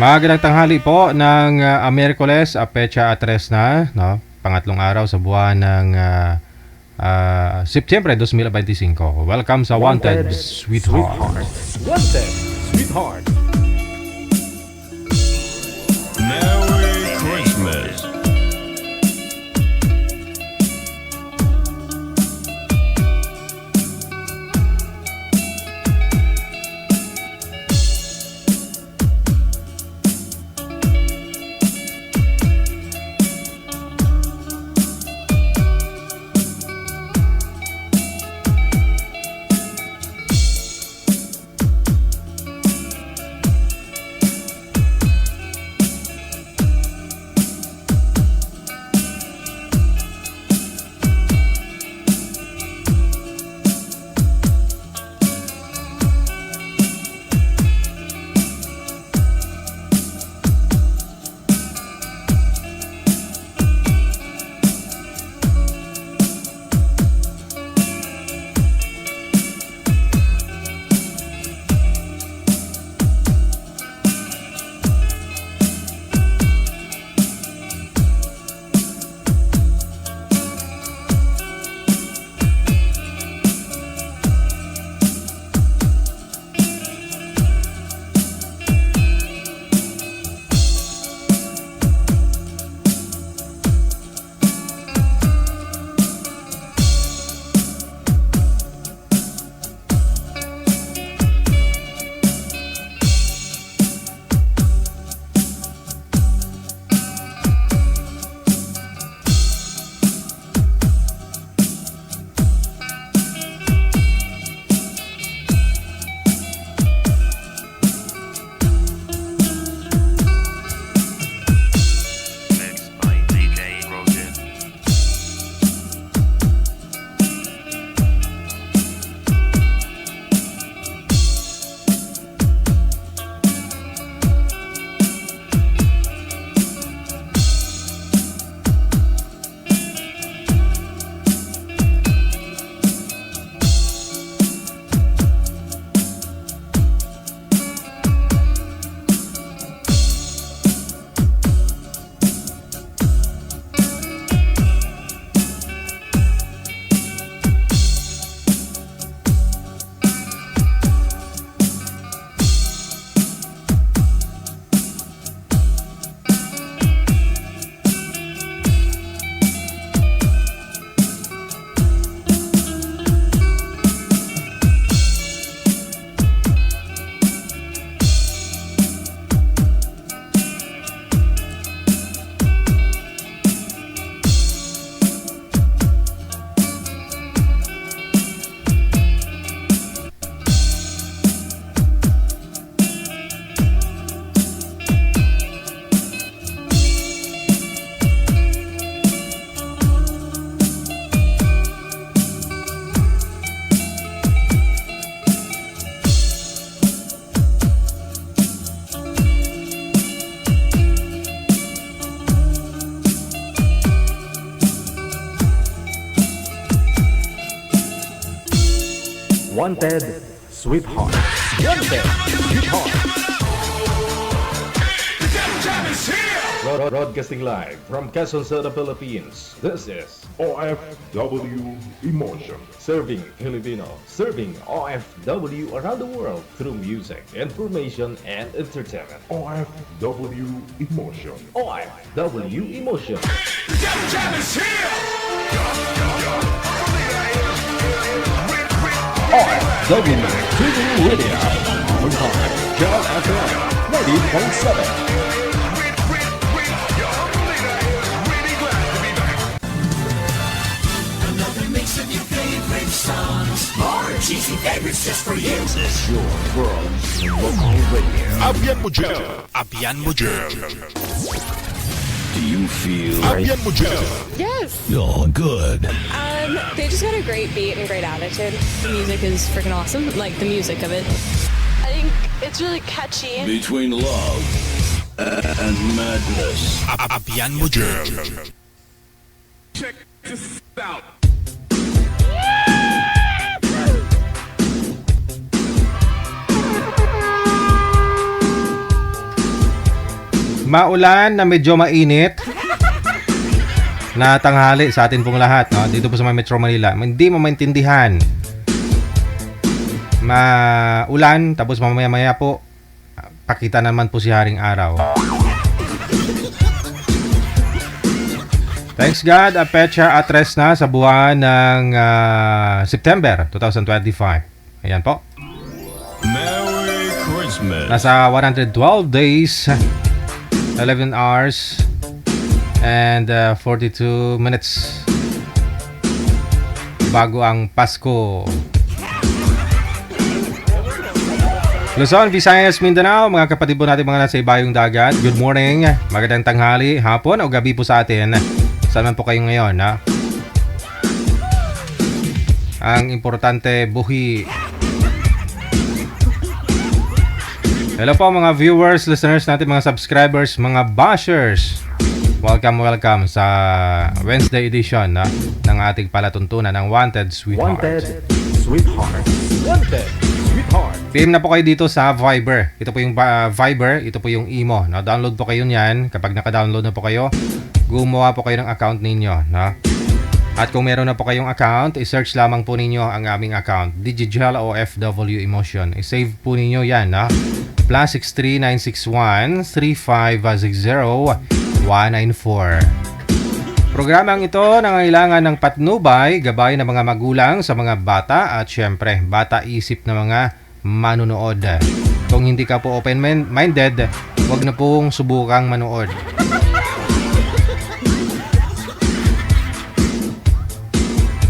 Magandang tanghali po ng Miyerkules, Petsa 3 na, no? Pangatlong araw sa buwan ng Setyembre 2025. Welcome sa Wanted Sweetheart. Wanted Sweetheart. Merry Christmas. Mixed by DJ Rogan. Wanted Sweetheart. Wanted Sweetheart. Broadcasting live from Quezon City, Philippines. This is OFW Emotion. Serving Filipino, serving OFW around the world through music, information, and entertainment. OFW Emotion. OFW Emotion. OFW TV Radio. On time. John FM 90.7. Another mix of your favorite songs. More cheesy favorites just for you. This is your world's local radio. Abian mo dyan. Do you feel Abian mo dyan. Yes. you're good? They just got a great beat and great attitude. The music is freaking awesome. Like the music of it. I think it's really catchy. Between love and madness. Abian mo dyan. Check this out. maulan na medyo mainit na tanghali sa atin pong lahat, no? Dito po sa Metro Manila. Hindi mo maintindihan. Maulan, tapos mamaya-maya po, pakita naman po si Haring Araw. Thanks God, Apecha atres na sa buwan ng September 2025. Ayan po. Merry Christmas. Nasa 112 days, 11 hours, and 42 minutes bago ang Pasko. Luzon, Visayas, Mindanao, mga kapatid po natin mga nasa ibayong dagat, good morning, magandang tanghali, hapon o gabi po sa atin. Saan man po kayo ngayon, ha? Ang importante, buhi. Hello po mga viewers, listeners natin, mga subscribers, mga bashers. Welcome sa Wednesday edition ng ating palatuntunan ng Wanted Sweetheart. Wanted Sweetheart. Wanted Sweetheart. PM na po kayo dito sa Viber. Ito po yung Viber, ito po yung Imo. No? Download po kayo niyan. Kapag naka-download na po kayo, gumawa po kayo ng account ninyo. No? At kung meron na po kayong account, i-search lamang po ninyo ang aming account, Digigel OFW Emotion. I-save po ninyo yan. No? +63 961 3560 194. Programang ito nangailangan ng patnubay, gabay ng mga magulang sa mga bata at syempre, bata isip na mga manunood. Kung hindi ka po open-minded, huwag na pong subukang manood.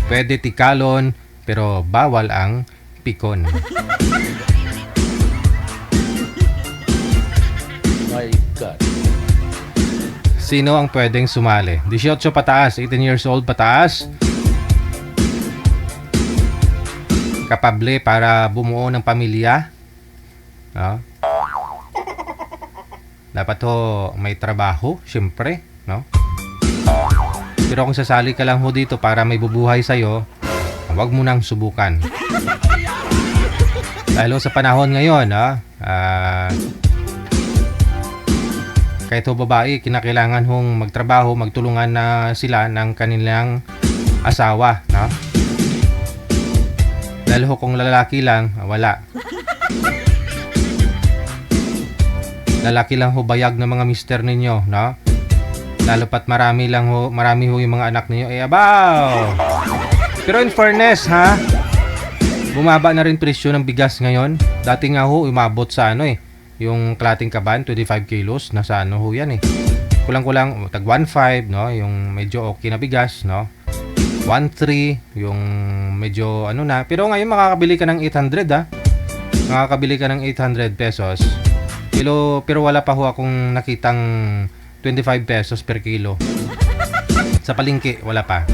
Pwede tikalon, pero bawal ang pikon. My God. Sino ang pwedeng sumali? 18 pataas, 18 years old pataas. Kapable para bumuo ng pamilya. No? Dapat ho may trabaho, syempre, no? Pero kung sasali ka lang ho dito para may bubuhay sa'yo, huwag mo nang subukan. Dahil sa panahon ngayon, kahit ho babae, kinakailangan hong magtrabaho, magtulungan na sila ng kanilang asawa, no? Dahil ho kung lalaki lang, wala. Lalaki lang ho bayag ng mga mister ninyo, no? Lalo pat marami ho yung mga anak ninyo, abaw! Pero in fairness, bumaba na rin presyo ng bigas ngayon. Dati nga ho, umabot sa yung kalating kaban, 25 kilos, nasa ho yan Kulang-kulang, tag 1.5, no? Yung medyo okay na bigas, no? 1.3, yung medyo na. Pero ngayon makakabili ka ng 800, Makakabili ka ng 800 pesos. Pero wala pa ho akong nakitang 25 pesos per kilo. Sa palengke, wala pa.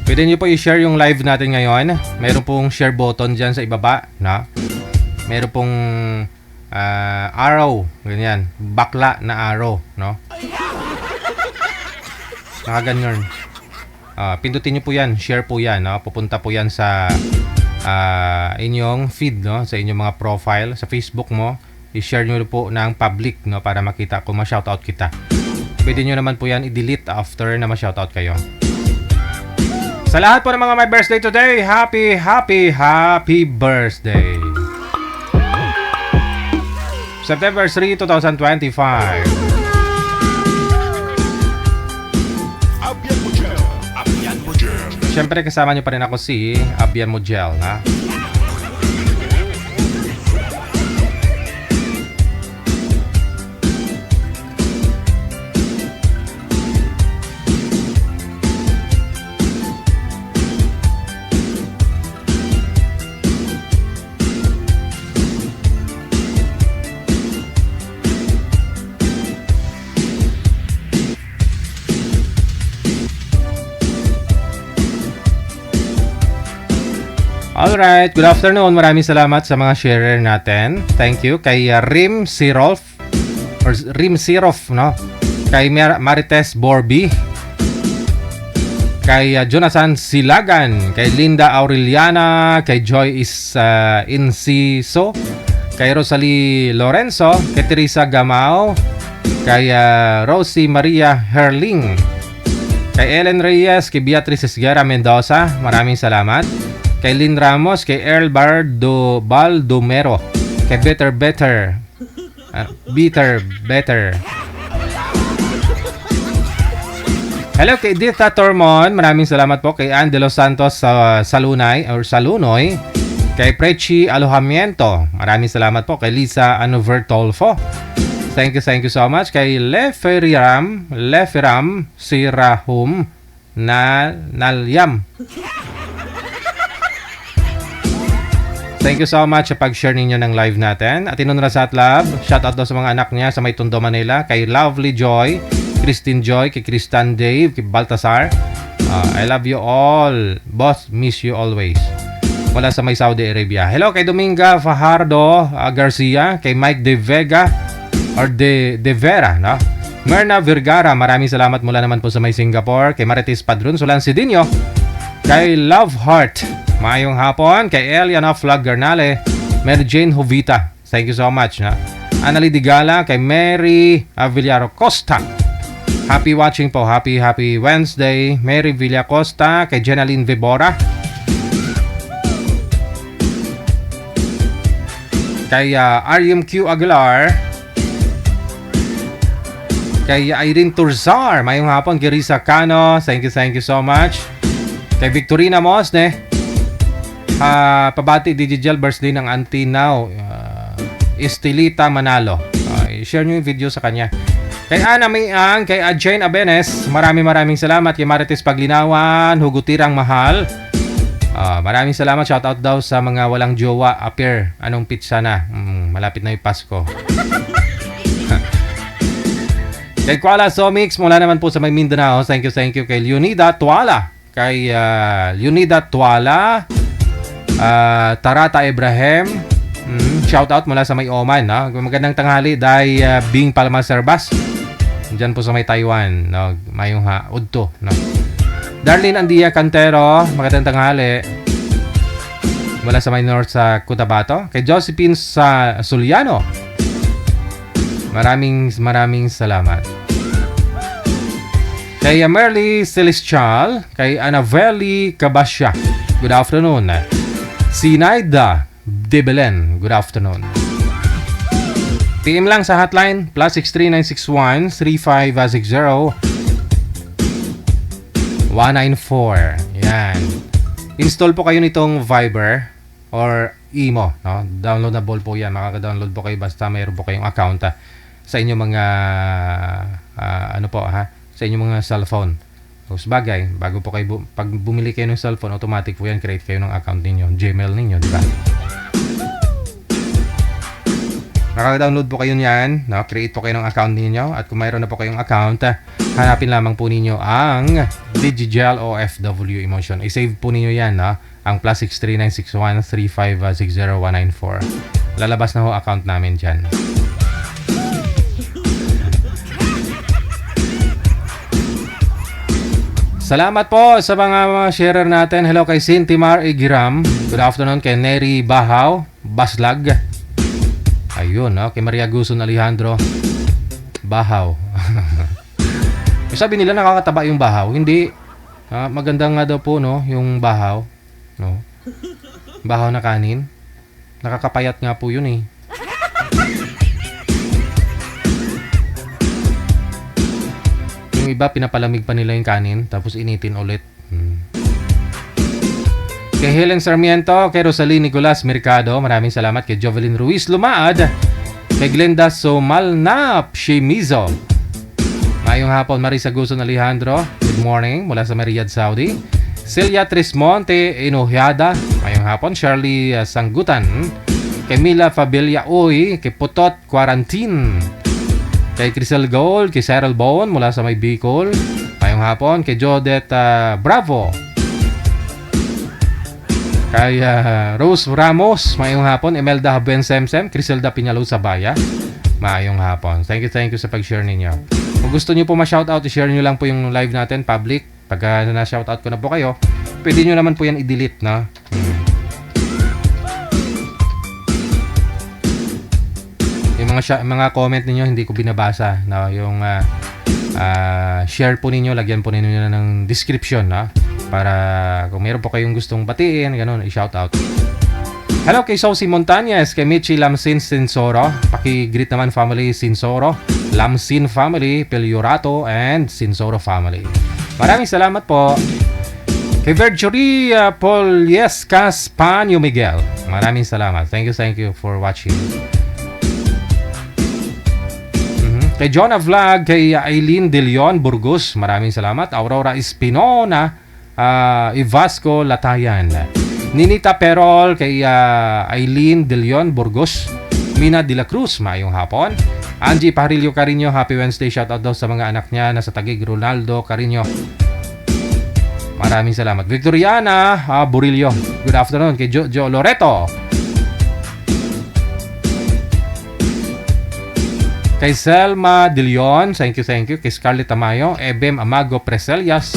Pwede nyo po i-share yung live natin ngayon. Meron pong share button dyan sa ibaba, no? Meron pong arrow, ganyan, bakla na arrow, no? Nakaganyan. Pindutin nyo po yan, share po yan, no? Pupunta po yan sa inyong feed, no? Sa inyong mga profile, sa Facebook mo. I-share nyo po ng public, no? Para makita kung ma-shoutout kita. Pwede nyo naman po yan i-delete after na ma-shoutout kayo. Sa lahat po ng mga may birthday today, happy birthday! September 3, 2025. Abian Mojel. Abian Mojel. Siyempre kasama nyo pa rin ako si Abian Mojel, ha? Alright, good afternoon. Maraming salamat sa mga sharer natin. Thank you kay Rim Sirof, no? Kay Marites Borby. kay Jonathan Silagan, kay Linda Aureliana, kay Joy Inciso, kay Rosalie Lorenzo, kay Teresa Gamao, kay Rosie Maria Herling, kay Ellen Reyes, kay Beatrice Esguera Mendoza, maraming salamat. Kay Lynn Ramos, kay Earl Baldomero, kay Better. Hello kay Dita Tormon, maraming salamat po. Kay Ann De Los Santos sa Salunoy, kay Prechi Alojamiento, maraming salamat po. Kay Lisa Anovertolfo, thank you so much. Kay Leferam Sirahum Nalyam, thank you so much sa pag-share ninyo ng live natin. At Inunra Satlab, shoutout daw sa mga anak niya sa May Tondo, Manila. Kay Lovely Joy, Christine Joy, kay Kristan Dave, kay Baltasar. I love you all. Boss, miss you always. Mula sa May Saudi Arabia. Hello kay Dominga Fajardo Garcia, kay Mike De Vega or De Vera, no? Merna Vergara, maraming salamat mula naman po sa May Singapore. Kay Marites Padron, Sulan Sidinho, kay Love Heart, maayong hapon. Kay Eliana Flag Garnale, Mary Jane Hovita, thank you so much, na Annalie Digala, kay Mary Villaro Costa, happy watching po, happy Wednesday. Mary Villacosta, kay Jenaline Vibora, kay Ariam Q Aguilar, kay Irene Turzar, mayong hapon. Kay Risa Cano, thank you so much. Kay Victorina Mosne, pabati digital birthday ng Auntie Now, Estelita Manalo. I-share nyo yung video sa kanya. Kay Ana Mayang, kay Jane Abenes, maraming salamat. Kay Marites Paglinawan, Hugutirang Mahal, maraming salamat. Shoutout daw sa mga walang jowa. Appear, anong pizza na? Malapit na yung Pasko. Kay Kuala Somix, mula naman po sa May Mindanao, thank you. Kay Leonida Tuala, kay Leonida Tuala, Tarata Ibrahim, shoutout mula sa May Oman, no? Magandang tanghali, Day Bing Palma Serbas, dyan po sa May Taiwan, no? Mayong udto, no? Darlene Andia Cantero, magandang tanghali, mula sa May North sa Cotabato. Kay Josephine sa Suliano, maraming salamat. Kay Merly Celestial, kay Anaveli Cabasya, good afternoon. Si Naida De Belen, good afternoon. PM lang sa hotline, +63961 3560 194. Yan. Install po kayo nitong Viber or Imo, no? Downloadable po yan. Makaka-download po kayo basta mayroon po kayong account sa inyong mga sa inyong mga cellphone. So, sabagay, bago po kayo pag bumili kayo ng cellphone, automatic po yan, create kayo ng account ninyo, Gmail ninyo, di ba? Nakaka-download po kayo niyan, no? Create po kayo ng account ninyo, at kung mayroon na po kayong account, hanapin lamang po ninyo ang Digigel OFW Emotion. I-save po ninyo yan, no? Ang +63961 3560 194. Lalabas na ho account namin dyan. Salamat po sa mga sharer natin. Hello kay Sintimar Igiram. Good afternoon kay Neri Bahaw Baslag. Ayun, no? Kay Maria Guson Alejandro Bahaw. Sabi nila nakakataba yung bahaw. Hindi. Maganda nga daw po, no? Yung bahaw. No? Bahaw na kanin. Nakakapayat nga po yun eh. Yung iba, pinapalamig pa nila yung kanin, tapos initin ulit. Kay Helen Sarmiento, kay Rosalie Nicolas Mercado, maraming salamat. Kay Jovelyn Ruiz Lumaad, kay Glenda Somalnap Shimizo, mayong hapon. Marisa Guson Alejandro, good morning, mula sa Riyadh, Saudi. Celia Trismonte Inohiada, mayong hapon. Shirley Sanggutan, kay Mila Fabella Uy, kay Putot Quarantine, kay Crisel Gold, kay Cyril Bowen mula sa May Bicol, mayong hapon. Kay Jodette Bravo, kay Rose Ramos, mayong hapon. Imelda Haben Semsem, Criselda Piñalo Sabaya, mayong hapon. Thank you sa pag-share ninyo. Kung gusto niyo po ma-shoutout, i-share niyo lang po yung live natin, public, Pagka na-shoutout ko na po kayo, pwede nyo naman po yan i-delete, no? Yung mga comment ninyo hindi ko binabasa, no? Yung share po ninyo, lagyan po ninyo na ng description, no? Para kung meron po kayong gustong batiin, ganun, i-shoutout. Hello kay Sosi Montañez, kay Michi Lamsin Sinsoro, paki-greet naman family Sinsoro, Lamsin family, Peliorato, and Sinsoro family. Maraming salamat po. Kay Virgil Poliescas Panyo Miguel, maraming salamat. Thank you for watching. Kay Jonah Vlog, kay Aileen De Leon Burgos, maraming salamat. Aurora Espinona, Ivasco Latayan, Ninita Perol, kay Aileen De Leon Burgos, Mina De La Cruz, maayong hapon. Angie Parillo Carino, happy Wednesday, shoutout daw sa mga anak niya na sa Taguig. Ronaldo Carino, maraming salamat. Victoriana Burillo, good afternoon. Kay Jo Loreto, kay Selma De Leon, thank you. Kay Scarlett Tamayo, Ebem Amago Preselias,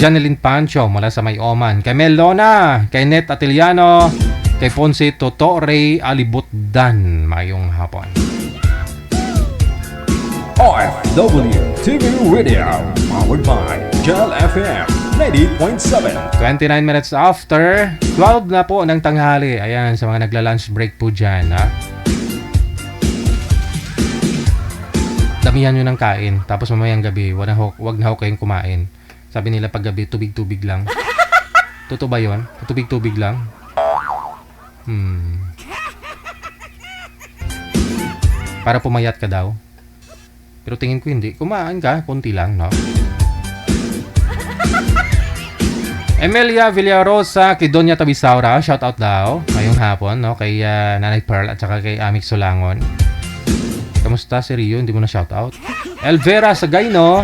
Janeline Pancho mula sa May Oman, kay Melona, kay Net Atiliano, kay Ponce Totore Alibutdan, mayong hapon. OFW TV Radio, powered by Gel FM 90.7. 29 minutes after 12 na po ng tanghali. Ayan, sa mga nagla-lunch break po dyan, ha? Damihan nyo ng kain, tapos mamayang gabi, wag na ho kayong kumain. Sabi nila pag gabi, tubig-tubig lang. Totoo ba yun? Tubig-tubig lang? Para pumayat ka daw. Pero tingin ko hindi. Kumain ka, konti lang, no? Emilia Villarosa, kay Doña Tabisaura, shoutout daw. Ngayong hapon, no? Kay Nanay Pearl at saka kay Amik Solangon. Kamusta si Rio? Hindi mo na shoutout. Elvera Sagayno,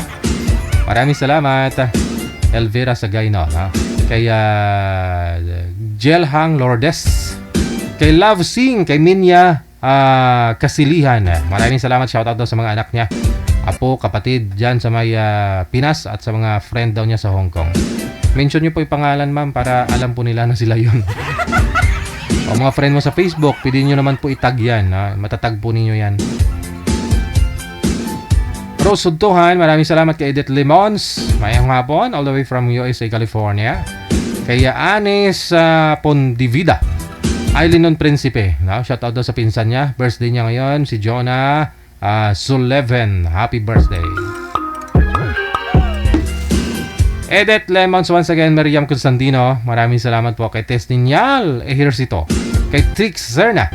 maraming salamat. Elvira Sagayno, no? Kay Jelhang Lourdes, kay Love Sing, kay Minya Kasilihan, maraming salamat, shoutout daw sa mga anak niya, apo, kapatid dyan sa may Pinas at sa mga friend daw niya sa Hong Kong. Mention nyo po yung pangalan, ma'am, para alam po nila na sila yun. O mga friend mo sa Facebook, pwede nyo naman po itag yan, matatag po ninyo yan. Rose Sudtuhan, maraming salamat kay Edith Limons, mayang hapon, all the way from USA, California. Kay Anis Pondivida, Aileen Principe, no? Shoutout daw sa pinsan niya, birthday niya ngayon, si Jonah Suleven, happy birthday. Edith Lemons, once again, Miriam Constantino, maraming salamat po. Kay Tesniñal Ejercito, kay Trix Zerna,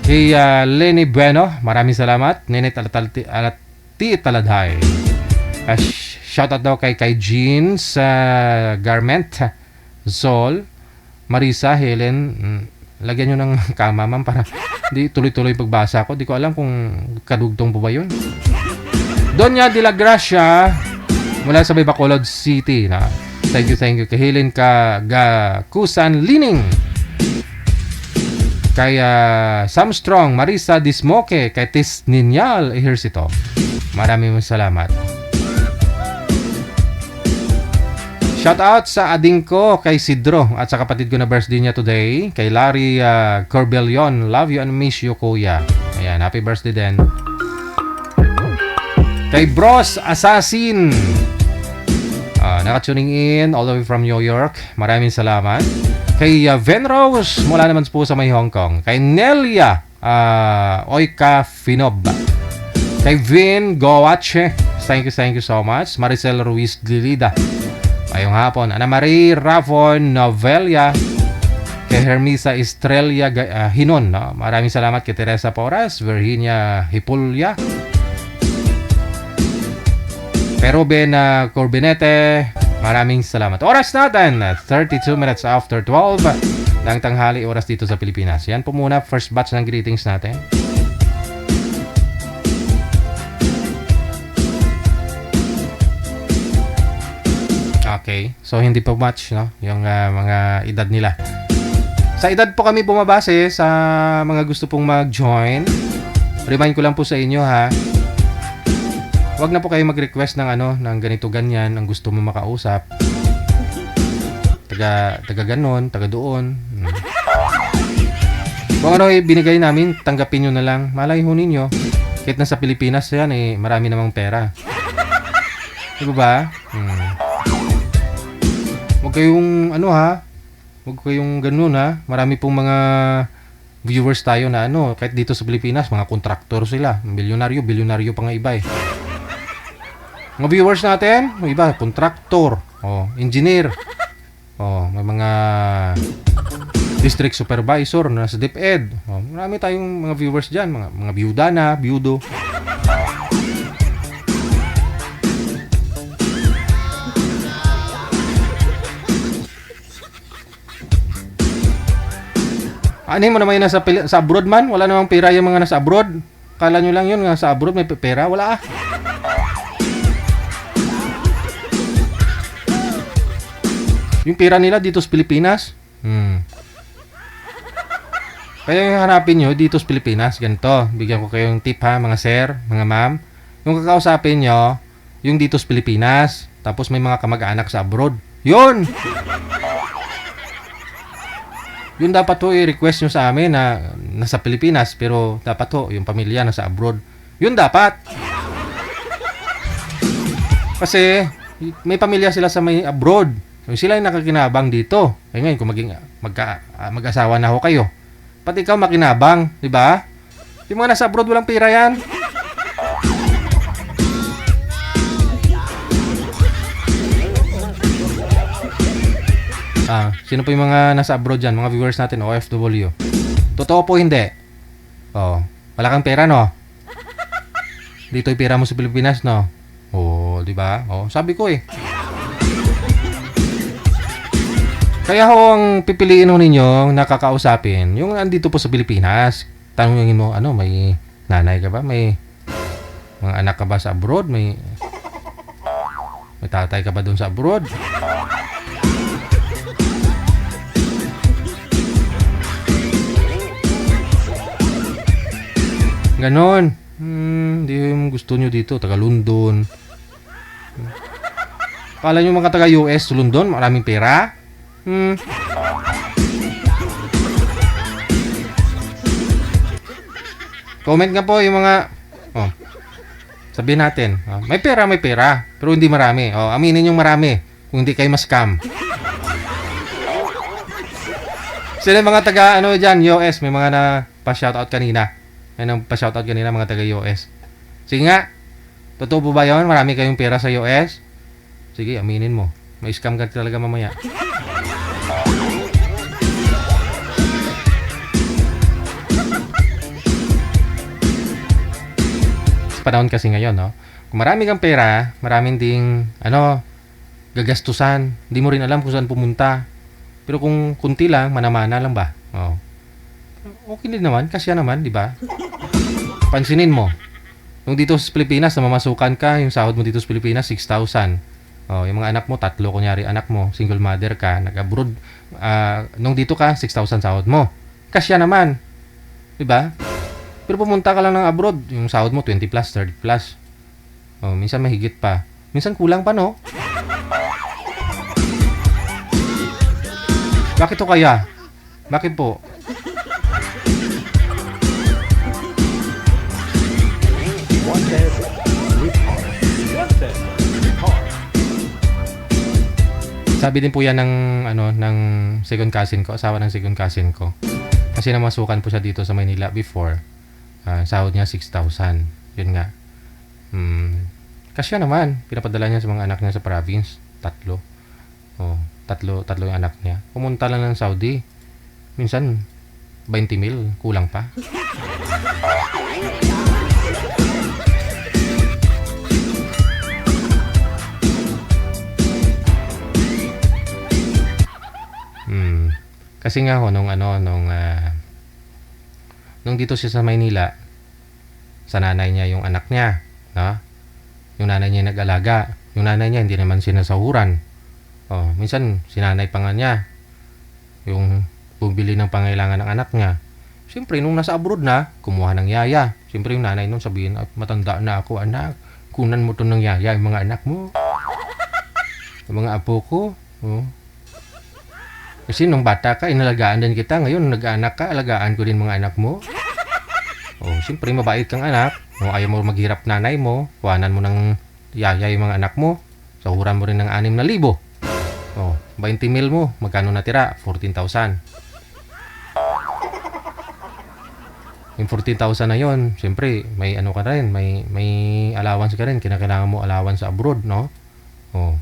kay Lenny Bueno, maraming salamat. Nenet Taladhay, shoutout daw kay Jeans Garment, Zol, Marisa, Helen. Lagyan nyo ng kama, ma'am, para di tuloy-tuloy pagbasa ko. Di ko alam kung kadugtong po ba yun. Doña de la Gracia, mula sa Bacolod City, na. Thank you. Kay Helen Kusan Lining, kay Sam Strong, Marisa Dismoke, kay Tis Ninyal Ejercito. Maraming salamat. Shoutout sa ading ko, kay Sidro, at sa kapatid ko na birthday niya today, kay Larry Corbellion. Love you and miss you, kuya. Ayan, happy birthday din. Kay Bros Assassin, nakatuning in all the way from New York. Maraming salamat. Kay Venrose, mula naman po sa may Hong Kong. Kay Nelia Oika Finob, kay Vin Goache, thank you so much. Maricel Ruiz Glilida, ayong hapon. Ana Marie Ravon Novelia, kay Hermisa Estrella Hinon, no? Maraming salamat. Kay Teresa Porras, Virginia Hipulya, kay Ruben Corbinete, maraming salamat. Oras natin, 32 minutes after 12 ng tanghali, oras dito sa Pilipinas. Yan po muna, first batch ng greetings natin. Okay, so hindi pa much, no? Yung mga edad nila. Sa edad po kami bumabase sa mga gusto pong mag-join. Remind ko lang po sa inyo, ha. Wag na po kayo mag-request ng ano, ng ganito ganyan, ang gusto mo makausap. Taga ganon, taga doon. Kung ano binigay namin, tanggapin nyo na lang. Malay ho ninyo. Kahit nasa Pilipinas yan marami namang pera. Di ba? Huwag kayong huwag kayong ganun ha. Marami pong mga viewers tayo na kahit dito sa Pilipinas, mga kontraktor sila. Bilyonaryo pa nga iba eh. Mga viewers natin, may iba, kontraktor, engineer, may mga district supervisor na sa DepEd. Marami tayong mga viewers dyan, mga byuda na, byudo. Ano mo naman yung sa abroad man? Wala namang pera yung mga nasa abroad. Kala nyo lang yun, nasa abroad may pera? Wala ah. Yung pera nila dito sa Pilipinas. Kaya yung hanapin nyo dito sa Pilipinas, ganito. Bigyan ko kayong tip ha, mga sir, mga ma'am. Yung kakausapin nyo, yung dito sa Pilipinas. Tapos may mga kamag-anak sa abroad. Yun! Yun dapat ho i-request nyo sa amin na nasa Pilipinas. Pero dapat ho, yung pamilya nasa abroad. Yun dapat! Kasi may pamilya sila sa may abroad. Sila yung nakakinabang dito. Eh ngayon, kung mag-asawa na ho kayo, pati ikaw makinabang, di ba? Yung mga nasa abroad, walang pera yan. Sino po yung mga nasa abroad dyan, mga viewers natin, OFW? Totoo po hindi. Wala kang pera, no? Dito yung pera mo sa Pilipinas, no? Di ba? Sabi ko eh. Kaya ho ang pipiliin ho ninyo nakakausapin yung andito po sa Pilipinas. Tanungin mo, may nanay ka ba? May mga anak ka ba sa abroad? May tatay ka ba doon sa abroad? Ganon. Hindi yung gusto nyo dito. Taga London. Kala nyo mga taga US, London, maraming pera? Comment nga po yung mga sabihin natin, may pera pero hindi marami. Aminin yung marami kung hindi kayo ma-scam. Sila mga taga dyan, US, may mga na pa-shoutout kanina. May nang pa-shoutout kanina mga taga US. Sige nga, totoo po ba yun? Marami kayong pera sa US? Sige, aminin mo. May scam ka talaga mamaya. Sa panahon kasi ngayon, kung marami kang pera, maraming ding, gagastusan. Hindi mo rin alam kung saan pumunta. Pero kung kunti lang, manamana lang ba? Okay din naman, kasya naman, di ba? Pansinin mo. Yung dito sa Pilipinas, namamasukan ka, yung sahod mo dito sa Pilipinas, 6,000. Yung mga anak mo, 3, kunyari anak mo, single mother ka, nag-abroad, nung dito ka, 6,000 sahod mo. Kasya naman. Diba? Pero pumunta ka lang ng abroad, yung sahod mo, 20 plus, 30 plus. Minsan mahigit pa. Minsan kulang pa, no? Bakit to kaya? Bakit po? Sabi din po yan ng second cousin ko, asawa ng second cousin ko. Kasi namasukan po siya dito sa Manila before. Sahod niya 6,000. Yun nga. Kasya naman. Pinapadala niya sa mga anak niya sa province. 3. Tatlo yung anak niya. Pumunta lang ng Saudi. Minsan, 20 mil. Kulang pa. Kasi nga nung dito siya sa Maynila, sa nanay niya yung anak niya, no? Yung nanay niya nag-alaga. Yung nanay niya hindi naman sinasahuran. Minsan sinanay pa nga niya yung bumili ng pangailangan ng anak niya. Siyempre nung nasa abroad na, kumuha ng yaya. Siyempre yung nanay nung sabihin, matanda na ako anak, kunan mo to ng yaya yung mga anak mo. Yung mga apo ko. Oh. Kasi nung bata ka, inalagaan din kita. Ngayon, nag-anak ka, alagaan ko din mga anak mo. Oh, siyempre, mabait kang anak. Kung ayaw mo maghirap nanay mo, kuhanan mo ng yaya yung mga anak mo. Sahuran mo rin ng 6,000. Oh, 20 mil mo. Magkano natira? 14,000. Yung 14,000 na yon, siyempre, may ano ka rin, may allowance ka rin. Kinakailangan mo allowance sa abroad, no? Oh.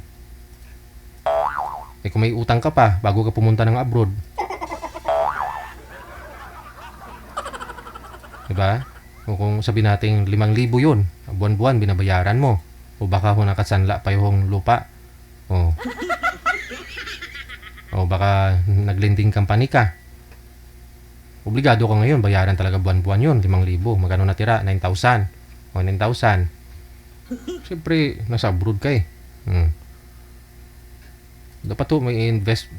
Eh kung may utang ka pa bago ka pumunta ng abroad. Diba? O kung sabihin natin 5,000 yun, buwan-buwan binabayaran mo. O baka kung nakasanla pa yung lupa. O. O baka naglending company ka. Obligado ka ngayon, bayaran talaga buwan-buwan yun, 5,000. Magkano natira? 9,000. O 9,000. Siyempre, nasa abroad ka eh. Dapat to may invest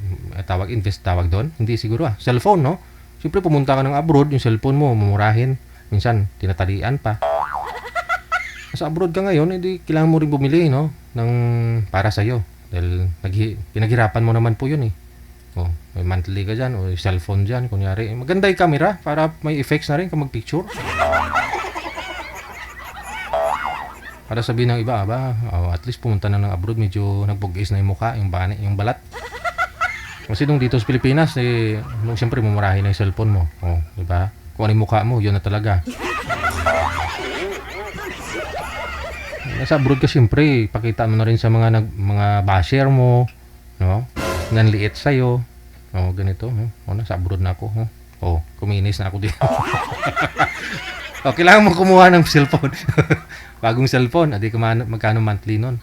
tawag doon. Hindi siguro cellphone, no? Siyempre pumunta ka ng abroad, yung cellphone mo mamurahin, minsan tinatalian pa. Sa abroad ka ngayon, hindi kailangan mo rin bumili, no, ng para sa iyo dahil pinaghirapan mo naman po 'yun eh. Oh, may monthly ka diyan o cellphone diyan, kunyari. Maganda 'yung camera para may effects na rin kung mag-picture. Para sabihin ng iba, at least pumunta na ng abroad, medyo nagbugis na yung mukha, yung balat. Kasi nung dito sa Pilipinas, siyempre mumurahin na yung cellphone mo. Oh, diba? Kung ano yung mukha mo, yun na talaga. Nasa abroad ka siyempre, pakita mo na rin sa mga basher mo, no? Nanliit sa'yo. Oh, ganito. Oh, nasa abroad na ako. Oh, kuminis na ako dito. Oh, kailangan mo kumuha ng cellphone. Bagong cellphone, adi magkano monthly nun.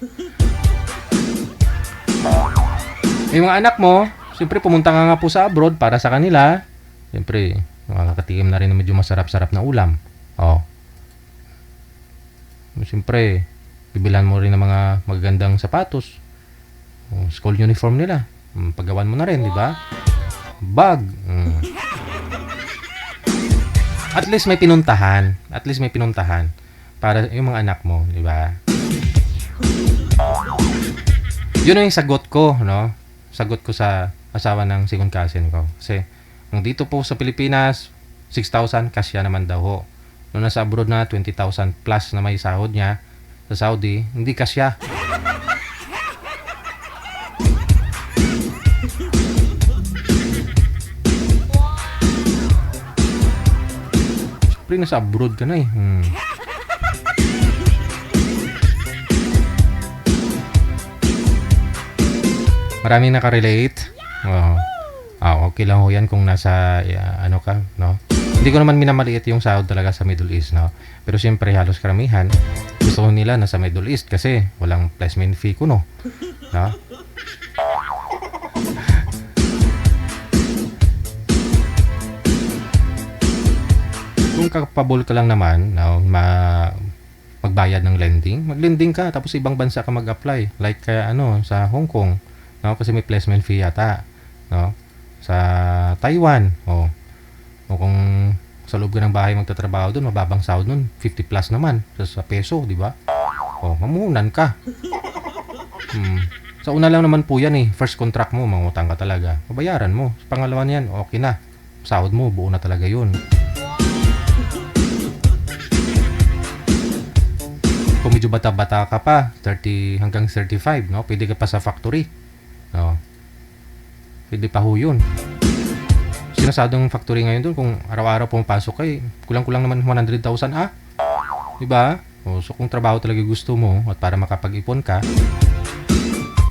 Yung mga anak mo, siyempre pumunta ka nga po sa abroad para sa kanila. Siyempre, makakatikim na rin ng medyo masarap-sarap na ulam. Oh. Siyempre, bibilan mo rin ng mga magagandang sapatos. Oh, school uniform nila. Paggawan mo na rin, di ba? Bag. At least may pinuntahan. Para yung mga anak mo, di ba? Yun yung sagot ko, no? Sagot ko sa asawa ng second cousin ko. Kasi, nung dito po sa Pilipinas, 6,000, kasya naman daw ho. Nung nasa abroad na, 20,000 plus na may sahod niya sa Saudi, hindi kasya. Siyempre, nasa abroad ka na eh. Maraming nakarelate. Okay lang ho yan kung nasa ano ka, no? Hindi ko naman minamaliit yung sahod talaga sa Middle East, no? Pero siyempre halos karamihan gusto ko nila nasa Middle East kasi walang placement fee ko, no? No? Kung kapable ka lang naman, no, magbayad ng lending, maglending ka tapos ibang bansa ka mag-apply like sa Hong Kong. No, kasi may placement fee yata, no? Sa Taiwan, o kung sa loob ka ng bahay magtatrabaho doon, mababang sahod nun, 50 plus naman sa peso, di ba? Mamuhunan ka. Sa una lang naman po yan eh, first contract mo, mangutang ka talaga, mabayaran mo. Sa pangalawa niyan, okay na, sahod mo, buo na talaga yun. Kung medyo bata-bata ka pa, 30 hanggang 35, no? Pwede ka pa sa factory. No. Pwede pa ho yun. Sinasadong factory ngayon doon, kung araw-araw pumapasok kay, kulang-kulang naman 100,000 diba? So kung trabaho talaga gusto mo at para makapag-ipon ka,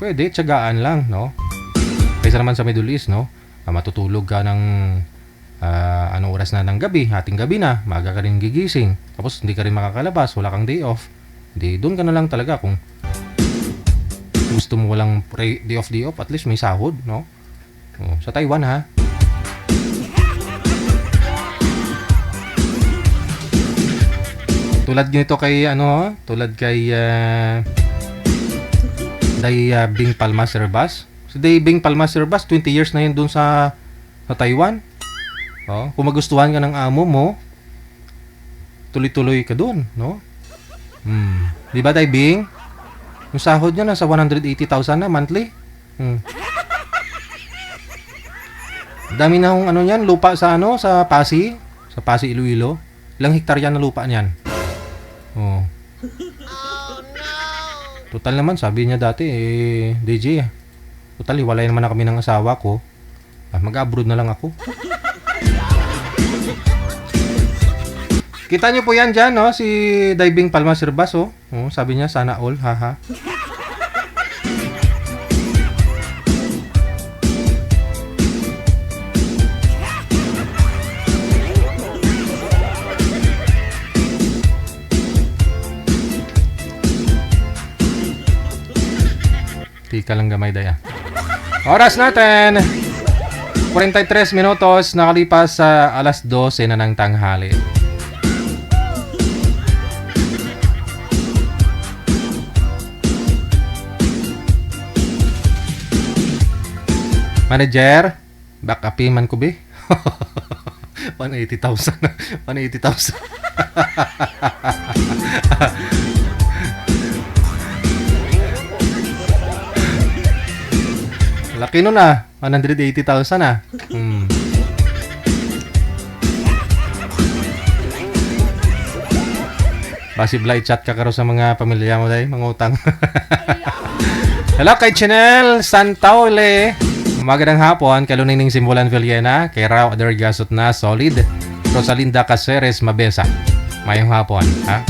pwede, tiyagaan lang, no? Kaysa naman sa Middle East, no? Matutulog ka ng anong oras na ng gabi, hating gabi na, maaga ka rin gigising, tapos hindi ka rin makakalabas, wala kang day off. Hindi, doon ka na lang talaga kung gusto mo walang day off, at least may sahod, no? Sa Taiwan, ha? Tulad nito kay, Bing Palmas Herbas. Si Bing Palmas Herbas, 20 years na yun dun sa Taiwan. Kung magustuhan ka ng amo mo, tuloy-tuloy ka dun, no? Di ba, Daibing? Yung sahod niya nasa 180,000 na monthly. Dami na hong ano niyan, lupa sa ano, sa Pasig, Iloilo. Ilang hektarya na lupa niyan? Oh. Total naman, sabi niya dati, DJ, total, hiwalay naman na kami ng asawa ko. Mag-abroad na lang ako. Kita niyo po yan dyan, no? Si Diving Palma Sirbas, oh. Sabi niya, sana all, haha. Tika lang gamay daya. Oras natin 43 minutos nakalipas sa alas 12 na ng tanghali. Manager, back upin man ko be. 180,000. 180,000. Laki nun 180,000 Possible i-chat ka karo sa mga pamilya mo day, mangutang. Hello kay Chanel Santaole. Magandang hapon, kay Lunining Simbolan Villena, kay Rao Adergasot na Solid, Rosalinda Caceres Mabesa. Mayong hapon, ha?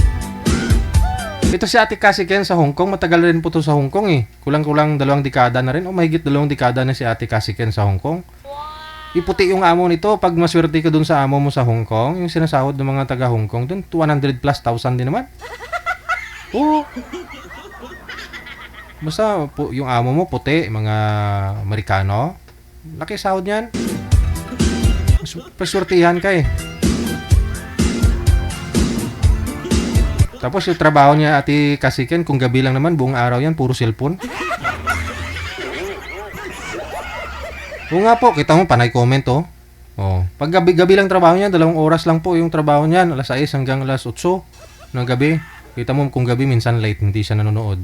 Ito si Ate Cassie Ken sa Hong Kong. Matagal rin po to sa Hong Kong eh. Kulang-kulang 2 dekada na rin. O mahigit 2 dekada na si Ate Cassie Ken sa Hong Kong. Iputi yung amo nito. Pag maswerte ka dun sa amo mo sa Hong Kong, yung sinasahod ng mga taga Hong Kong, dun 200 plus thousand din naman. Oo. Basta yung amo mo puti, mga Amerikano. Laki sahod niyan. Paswertihan ka eh. Tapos yung trabaho niya Ate Kasiken, kung gabi lang naman, buong araw yan, puro cellphone. Oo nga po, kita mo, panay comment oh. Pag gabi lang trabaho niya, 2 oras lang po yung trabaho niya, alas 6 hanggang alas 8 ng gabi. Kita mo kung gabi, minsan late, hindi siya nanonood.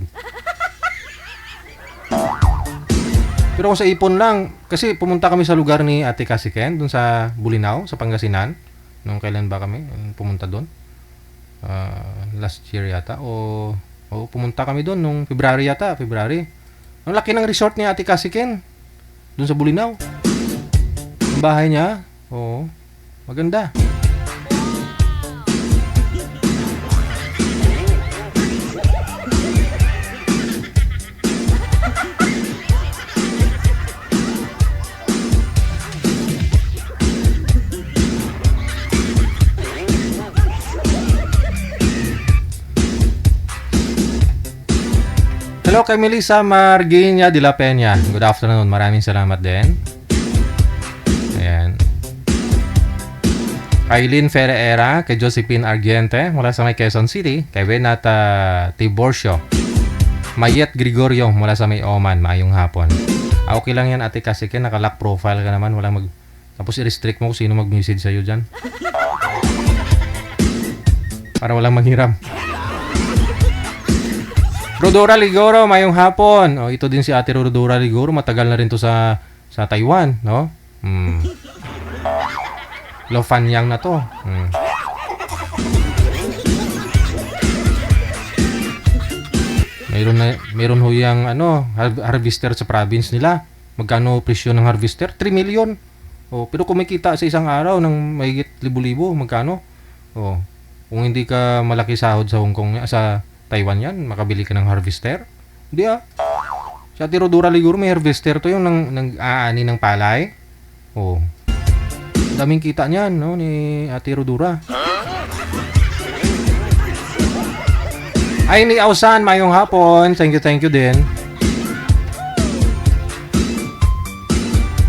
Pero kung sa ipon lang, kasi pumunta kami sa lugar ni Ate Kasiken, dun sa Bulinaw, sa Pangasinan. Nung kailan ba kami pumunta doon? Last year yata o pumunta kami doon nung February. Ang laki ng resort ni Ate Kasiken doon sa Bulinaw. Ang bahay niya, maganda. Hello kay Melissa Marguiña de la Peña. Good afternoon. Maraming salamat din. Ayan. Kailin Ferreira, kay Josephine Argente, mula sa may Quezon City. Kay Benata Tiborcio. Mayet Gregorio, mula sa may Oman. Maayong hapon. Okay lang yan, Ate Kasiken. Naka-lock profile ka naman. Tapos i-restrict mo kung sino mag-message sa'yo dyan. Para walang manghiram. Rodora Ligoro, mayong hapon. Ito din si Ate Rodora Ligoro, matagal na rin to sa Taiwan, no? Lo fan yang na to. Mayroon ho yang harvester sa province nila. Magkano presyo ng harvester? 3 million. Pero kumikita sa isang araw ng mahigit 1,000, magkano? Kung hindi ka malaki sahod sa Hong Kong, sa Taiwan yan, makabili ka ng harvester? Hindi Sa Ate Rodora Liguro may harvester to yung nag-aani ng palay. Daming kita niyan, no, ni Ate Rodora. Ay, ni Ausan, mayong hapon. Thank you din.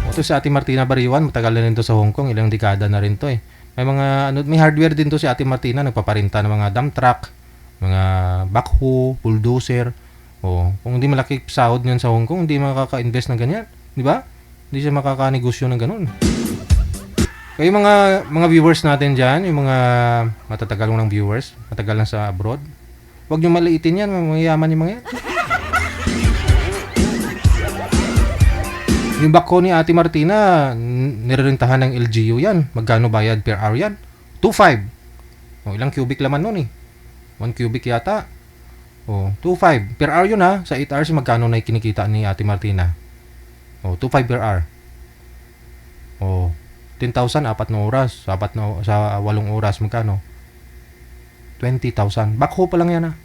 Ito si Ate Martina Bariwan, matagal na rin to sa Hong Kong, ilang dekada na rin to eh. May hardware din to si Ate Martina, nagpaparinta ng mga dump truck, mga backhoe, bulldozer. Kung hindi malaki sahod niyan sa Hong Kong, hindi makaka-invest ng ganyan, di ba? Hindi siya makaka-negosyo ng ganun. Kaya yung mga viewers natin diyan, yung mga matatagal ng viewers, matagal lang sa abroad. Huwag nyo maliitin yan, mayaman yung mga yan. Yung bako ni Ate Martina, nirerentahan ng LGU yan. Magkano bayad per hour yan? 2.5. O, ilang cubic laman nun eh? 1 cubic yata. O, 2.5. Per hour yun ha. Sa 8 hours, magkano na kinikita ni Ate Martina? O, 2.5 per hour. O, 10,000, 4 na oras. Sa 8 oras, magkano? 20,000. Bako pa lang yan ha.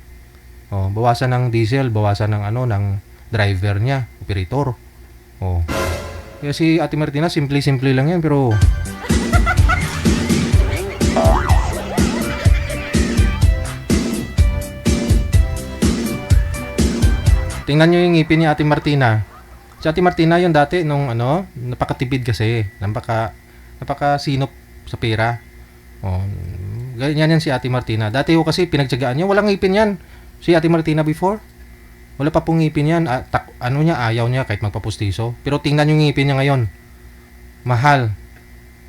O, bawasan ng diesel, bawasan ng ng driver niya, operator. O. Kaya si Ate Martina, simple-simple lang yan, pero tingnan nyo yung ngipin ni Ate Martina. Si Ate Martina yung dati nung napakatipid kasi. Napakasinop sa pera. O, ganyan yan si Ate Martina. Dati ko kasi pinagtyagaan niya. Walang ngipin yan. Si Ate Martina before. Wala pa pong ngipin yan. Ayaw niya kahit magpapustiso. Pero tingnan yung ngipin niya ngayon. Mahal.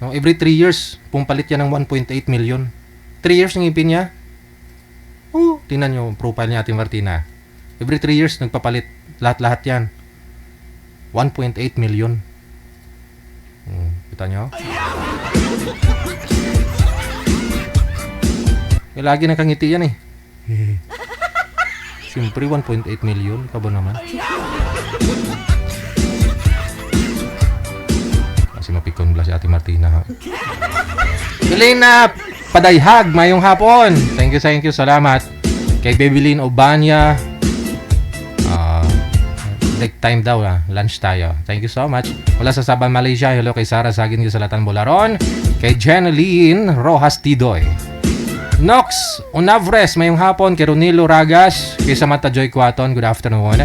No, every 3 years, pumpalit yan ng 1.8 million. 3 years ng ngipin niya. Tingnan nyo yung profile niya Ate Martina. Every 3 years, nagpapalit. Lahat-lahat yan. 1.8 million. Kita nyo? Lagi nakangiti yan eh. Siyempre, 1.8 million. Ikaw ba naman? Kasi mapikon bala si Ate Martina. Elena Padayhag, mayong hapon. Thank you, salamat. Kay Bebelin Obanya. Break time daw lunch tayo. Thank you so much. Mula sa Sabah, Malaysia. Hello kay Sarah Sagin sa Salatan, Bularon. Kay Jeneline Rojas Tidoy. Nox Unavres, mayong hapon. Kay Ronilo Ragas. Kay Samantha Joy Quaton, good afternoon.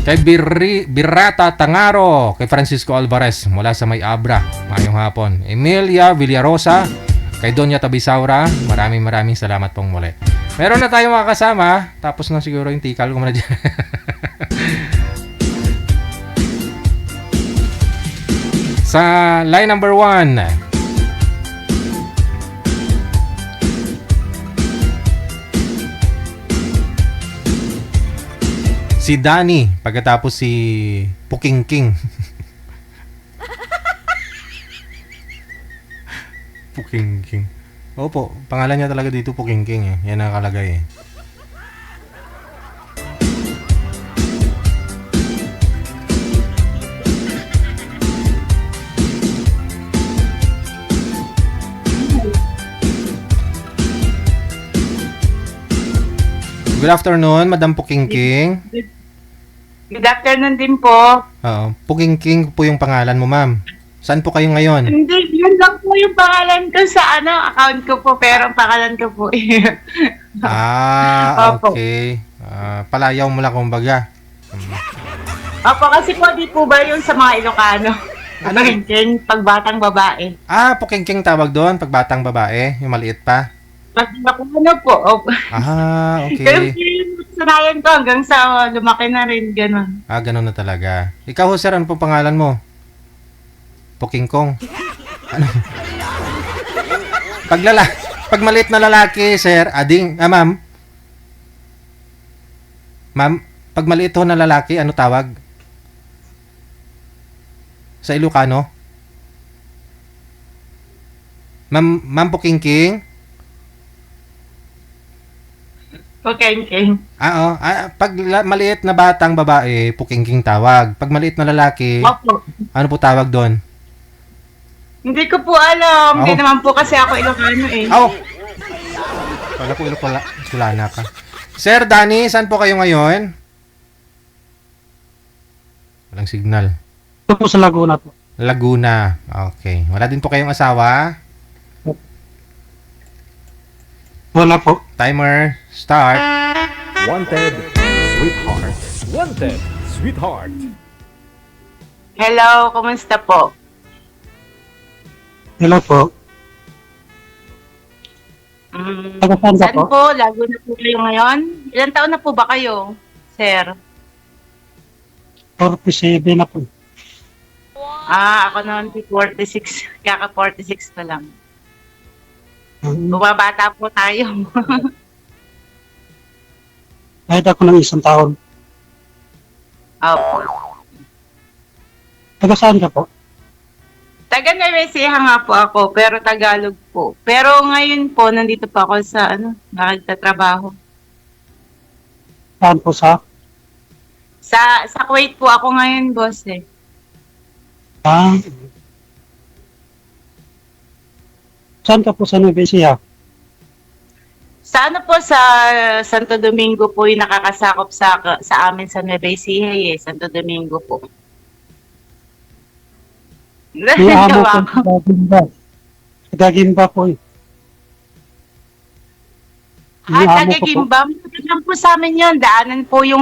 Kay Birata Tangaro. Kay Francisco Alvarez mula sa May Abra, mayong hapon. Emilia Villarosa. Kay Donya Tabisaura, maraming salamat pong muli. Meron na tayong mga kasama. Tapos na siguro yung tikal ko muna dyan. Sa line number 1, si Danny, pagkatapos si Puking King. Puking King. Opo, pangalan niya talaga dito Puking King eh. Yan nakalagay eh. Good afternoon, Madam Puking King. Good afternoon din po. Oo, Puking King po yung pangalan mo, ma'am. Saan po kayo ngayon? Hindi, yun lang po yung pangalan ko sa account ko po, pero ang pangalan ko po. Opo. Okay. Palayaw mo lang kumbaga. Opo, kasi po di po ba yung sa mga Ilocano? Ano yun? Pagbatang babae. Puking King tawag doon, pagbatang babae, yung maliit pa. Pag ano po. Opo. Okay. Kasi sanayan ko hanggang sa lumaki na rin, gano'n. Ganun na talaga. Ikaw, sir, ano po pangalan mo? Puking Kong. Ano? Pag maliit na lalaki, sir, ma'am. Ma'am, pag maliit ho na lalaki, ano tawag? Sa Ilocano? Ma'am Puking King? Puking King. Pag maliit na batang babae, Puking King tawag. Pag maliit na lalaki, Opo. ano po tawag doon? Hindi ko po alam. Hindi naman po kasi ako Ilocano eh. Wala ko Ilocana ka. Sir Danny, saan po kayo ngayon? Walang signal. Ito po sa Laguna po. Laguna. Okay. Wala din po kayong asawa? Wala po. Timer. Start. Wanted, sweetheart. Wanted, sweetheart. Hello, kumusta po? Hello po. Taga-saan ka Saan po? Laguna po kayo ngayon? Ilan taon na po ba kayo, sir? 47 na po. Ako naman po 46. Kaka 46 na lang. Bumabata po tayo. Kahit ako ng 1 taon. Opo. Taga saan ka po? Taga Nueva Ecija nga po ako, pero Tagalog po. Pero ngayon po, nandito pa ako sa, nakagtatrabaho. Saan po sa? Sa Kuwait po ako ngayon, boss eh. Ah. Saan ka po sa Nueva Ecija? Sa ano po, sa Santo Domingo po yung nakakasakop sa amin sa Nueva Ecija eh. Santo Domingo po. May amo Gawa po ko. sa Gimba. Taga Gimba po eh. May amo Taga ko po. Gimba. Lang po sa amin yun. Daanan po yung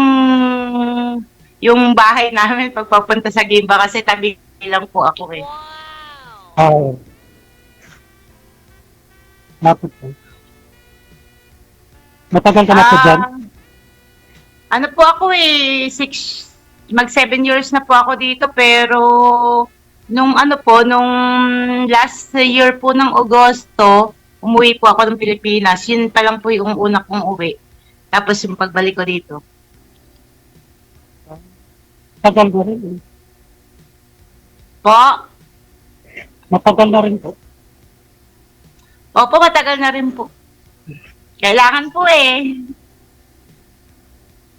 bahay namin pagpapunta sa Gimba kasi tabi lang po ako eh. Ah. Lapit po. Matagal ka na po dyan? Ano po ako eh, 7 years na po ako dito pero nung last year po ng Agosto, umuwi po ako ng Pilipinas. Yun pa lang po yung una kong uwi. Tapos yung pagbalik ko dito. Matagal na rin eh. Po? Matagal na rin po. Opo, matagal na rin po. Kailangan po eh.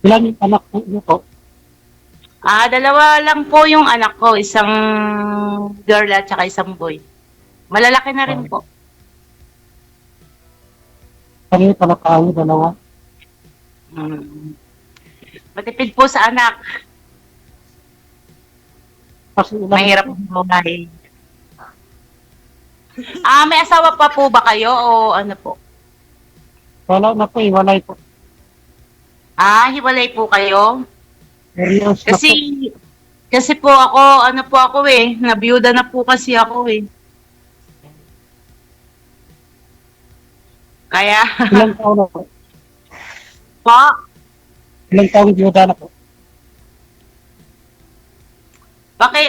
Ilan yung anak po niyo po? 2 lang po yung anak ko. Isang girl at saka isang boy. Malalaki na rin po. Kami pala tayo, dalawa. Matipid po sa anak. Kasi ilan Mahirap ang buhay. May asawa pa po ba kayo o ano po? Wala na po eh, walay po. Hiwalay po kayo? Serious na po. Kasi po ako, nabiyuda na po kasi ako eh. Kaya, Ilang taon na po? po, Ilang taon biyuda na po?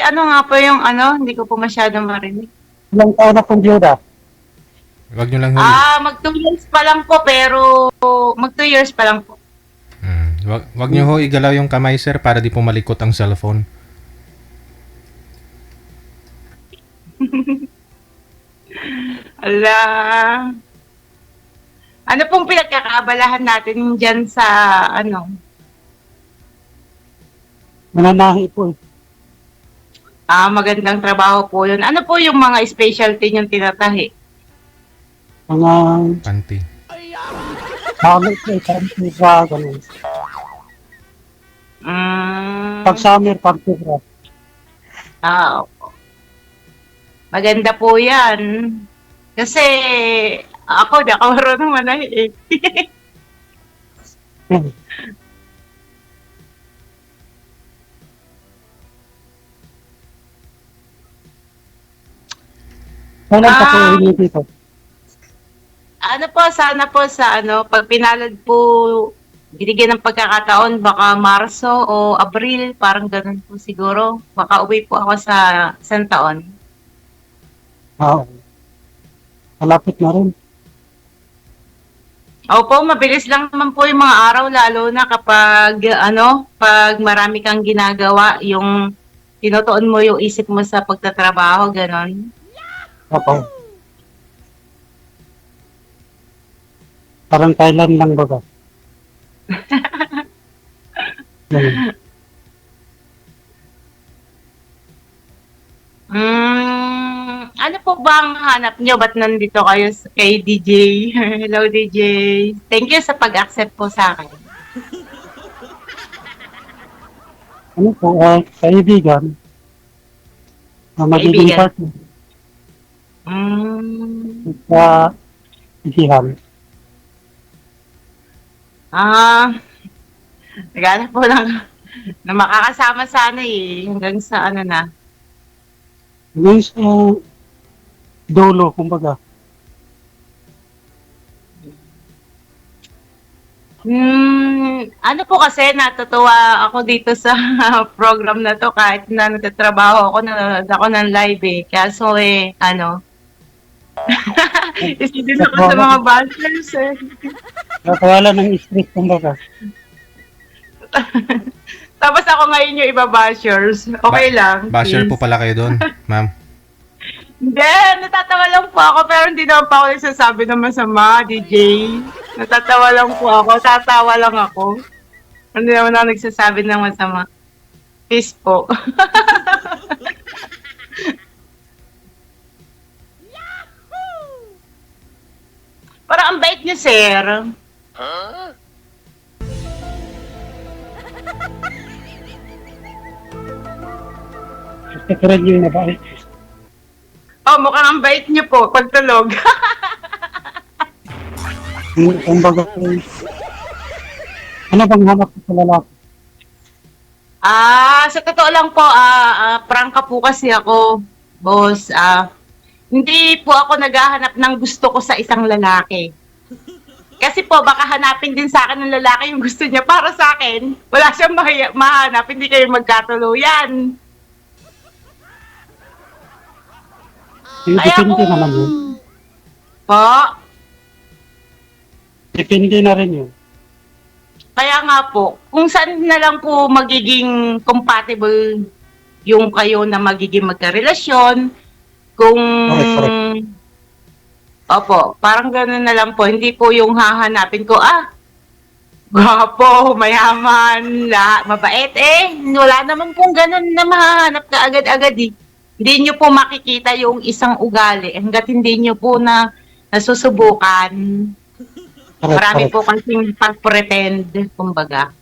ano nga po yung hindi ko po masyadong marinig. Ilang taon na pong biyuda? Wag nyo lang ho. Mag 2 years pa lang po, pero mag 2 years pa lang po. Wag nyo ho igalaw yung kamay, sir, para di pumalikot ang cellphone. Ala. Ano pong pinagkakaabalahan natin dyan sa Mananahi po eh. magandang trabaho po yun. Ano po yung mga specialty yung tinatahi? Mga Panty. hamit po eh, pantura, ganun. Pag summer, pantura. Opo. Maganda po yan. Kasi ako, di ako marunong manahi eh. Kailan pa po hindi dito? Sana po sa pag pinalad po, binigyan ng pagkakataon, baka Marso o Abril, parang ganun po siguro. Baka uwi po ako sa isang taon. Malapit na rin. Opo, mabilis lang naman po yung mga araw, lalo na kapag, pag marami kang ginagawa, yung tinutuon mo yung isip mo sa pagtatrabaho, ganon. Opo. Parang Thailand lang baga. Ano po ba ang hanap nyo? Ba't nandito kayo kay DJ? Hello, DJ. Thank you sa pag-accept po sa akin. Ano po, kaibigan. Magiging Kaibigan. partner sa isihan. Naghanap po lang na makakasama sana eh. Hanggang sa na. Ngayon sa dolo, kumbaga. Ano po kasi, natutuwa ako dito sa program na to kahit na nagtatrabaho ako, nanonood ako ng live eh. Kaso isa din ako sa mga bashers eh. Nakawala ng stress, kumbaga. Tapos ako ngayon yung iba bashers. Okay lang. Basher please. po pala kayo doon, ma'am. Hindi, natatawa lang po ako pero hindi naman pa ako nagsasabi ng masama, DJ. Natatawa lang po ako, tatawa lang ako. Hindi naman ako nagsasabi ng masama. Peace po. Parang ang bait niyo, sir. Secret yung mabait. Oh, mukhang ang bait niyo po pagtulog. Kumbaga, ano bang hanap ko sa lalaki? Sa totoo lang po, prangka po kasi ako, boss. Hindi po ako naghahanap ng gusto ko sa isang lalaki. Kasi po, baka hanapin din sa akin ng lalaki yung gusto niya para sa akin. Wala siyang mahanap, hindi kayo magkatuluyan. Kaya Depende kung- naman yun. Po, Depende na rin yun. kaya nga po, kung saan na lang po magiging compatible yung kayo na magiging magkarelasyon, kung... Correct. Opo, parang gano'n na lang po. Hindi po yung hahanapin ko, gwapo, mayaman, mabait. Wala naman pong gano'n na mahahanap ka agad-agad eh. Hindi nyo po makikita yung isang ugali hanggat hindi nyo po nasusubukan. Marami po kasing pag-pretend, kumbaga.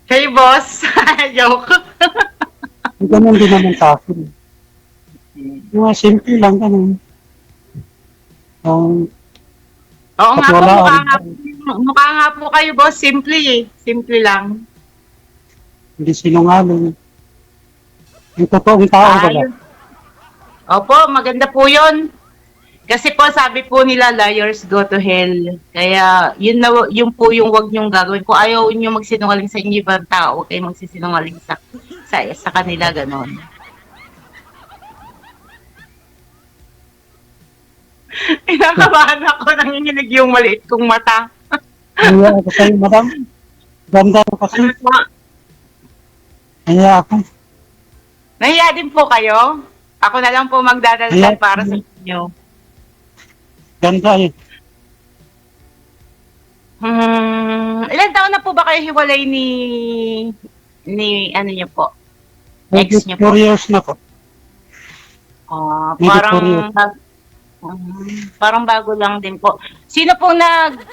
Hey, boss! Joke. Ganun din naman sa akin. Mga simple lang, ganun. Oo nga po, Pagwala, mukha nga po kayo, boss. Simple eh. Simple lang. hindi sinungaling. Yung totoong tao ba? Ayun. Opo, maganda po yun. Kasi po, sabi po nila, liars go to hell. Kaya, yun po yung wag nyong gagawin. Kung ayaw nyo magsinungaling sa inyo ibang tao, huwag kayo magsisinungaling sa kanila, ganon. Pinakabahan ako, nanginginig yung maliit kong mata. Kaya ako sa'yo, madam. Ganda ko kasi. Ano po? Kaya ako. Nahiya din po kayo? Ako na lang po magdadaldal para sa inyo. Ganda eh. Ilan taon na po ba kayo hiwalay ni ano niyo po? Ex niyo po? 4 years na po. Parang bago lang din po. Sino po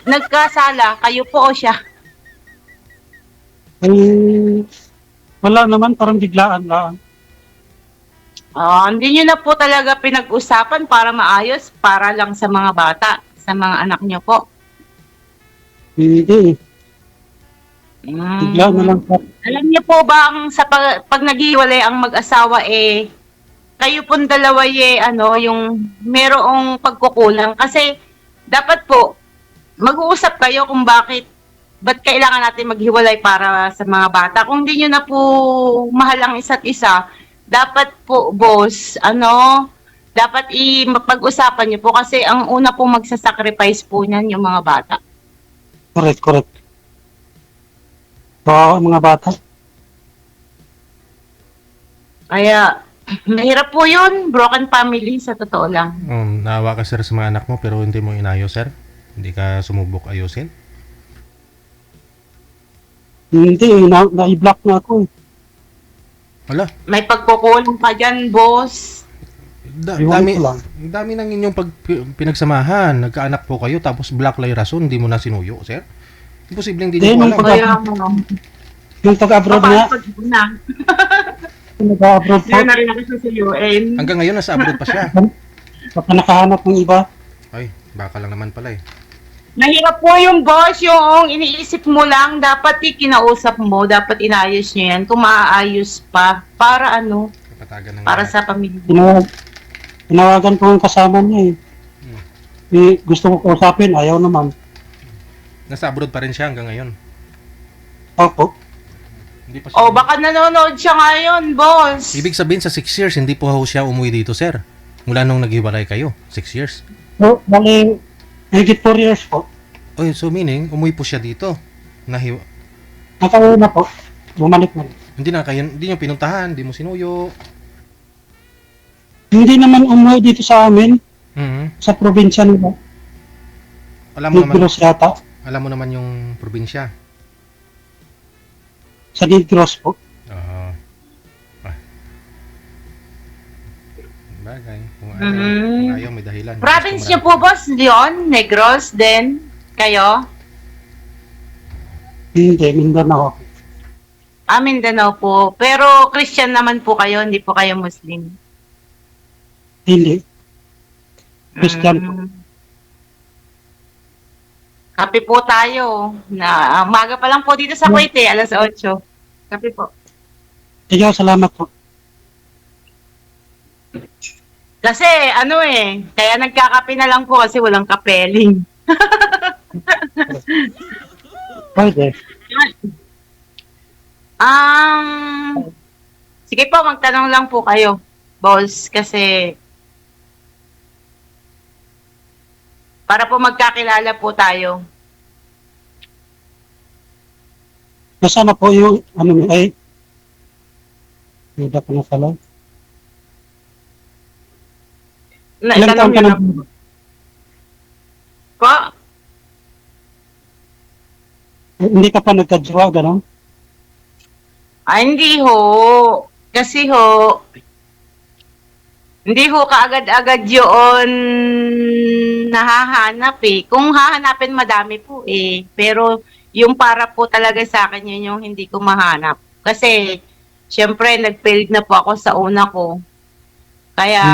nagkasala? Kayo po o siya? Wala naman, parang biglaan lang. Hindi nyo na po talaga pinag-usapan para maayos, para lang sa mga bata, sa mga anak nyo po. Hindi. Bigla na lang po. Alam niyo po ba sa pag naghiwalay ang mag-asawa kayo pong dalawa yung merong pagkukulang kasi dapat po mag-uusap kayo kung ba't kailangan natin maghiwalay para sa mga bata. Kung hindi nyo na po mahal ang isa't isa, dapat po, boss, dapat mapag-usapan nyo po kasi ang una po magsasacrifice po niyan yung mga bata. Correct. Baka mga bata. Kaya, mahirap po yun, broken family, sa totoo lang. Naawa ka, sir, sa mga anak mo pero hindi mo inayos, sir? Hindi ka sumubok ayusin? Hindi, na-i-block na ako eh. Wala. May pagkukulang pa dyan, boss. Iwan ko lang. Dami ng inyong pinagsamahan. Nagkaanak po kayo tapos black lay rason, hindi mo na sinuyo, sir? Imposible hindi nyo po alam. Yung pag-abroad na, nag-abroad po, Yun na rin ako sa UN. Hanggang ngayon nasa abroad pa siya. baka nakahanap ng iba. Ay, baka lang naman pala eh. Mahirap po yung boss, yung iniisip mo lang, dapat kinausap mo, dapat inayos nyo yan. Kung maaayos pa, para Kapatagan ng para lahat. sa pamilya. Tinawagan ko yung kasama niya eh. Gusto ko kausapin, ayaw naman. Nasa abroad pa rin siya hanggang ngayon. Opo. Hindi pa siya. Baka nanonood siya ngayon, boss. Ibig sabihin sa 6 years, hindi po siya umuwi dito, sir. Mula nung naghiwalay kayo, 6 years. So, bali, higit 4 years po. Oy, so meaning, umuwi po siya dito. Nakauwi na po. Bumalik na. Hindi niyo pinuntahan, hindi mo sinuyo. Hindi naman umuwi dito sa amin, Mhm. sa probinsya nila. Negros yata. Alam mo naman yung probinsya. Sa Negros po. Oo. Bagay. Kung ayaw, may dahilan. Province Gusto niyo mo po, Boss Leon? Negros din? Kayo? Hindi, Mindanao. Mindanao po. Pero Christian naman po kayo, hindi po kayo Muslim. Hindi. Christian po. Kape po tayo. Umaga pa lang po dito sa Kuwait eh, alas 8. Kape po. Ikaw, salamat po. Kasi kaya nagkakape na lang po kasi walang kapeling. Pwede. Sige po, magtanong lang po kayo, boss, kasi para po magkakilala po tayo. Nasaan na po yung, ay, hindi ko na pala. Ilang taon ka na? Po? Hindi ka pa nagka-jowa, gano'n? Hindi ho. Kasi hindi ho kaagad-agad yun nahahanap eh. Kung hahanapin, madami po eh. Pero yung para po talaga sa akin, yun yung hindi ko mahanap. Kasi, syempre, nag-failed na po ako sa una ko. Kaya,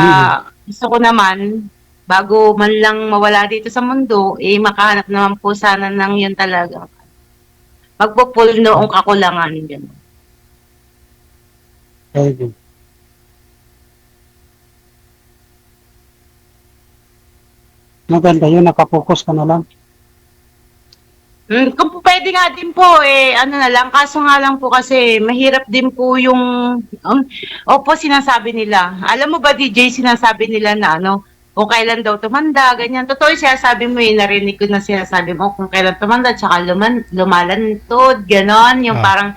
gusto ko naman, bago man lang mawala dito sa mundo, makahanap naman po sana ng yun talaga. Magpupul noong kakulangan. Gano'n. Pwede. Maganda yun, nakapokus ka na lang. Kung pwede nga din po, na lang, kaso nga lang po kasi mahirap din po yung, opo, sinasabi nila. Alam mo ba, DJ, sinasabi nila na kung kailan daw tumanda, ganyan. Totoo yung sinasabi mo, narinig ko na sinasabi mo, kung kailan tumanda, tsaka lumalantod, ganon, yung parang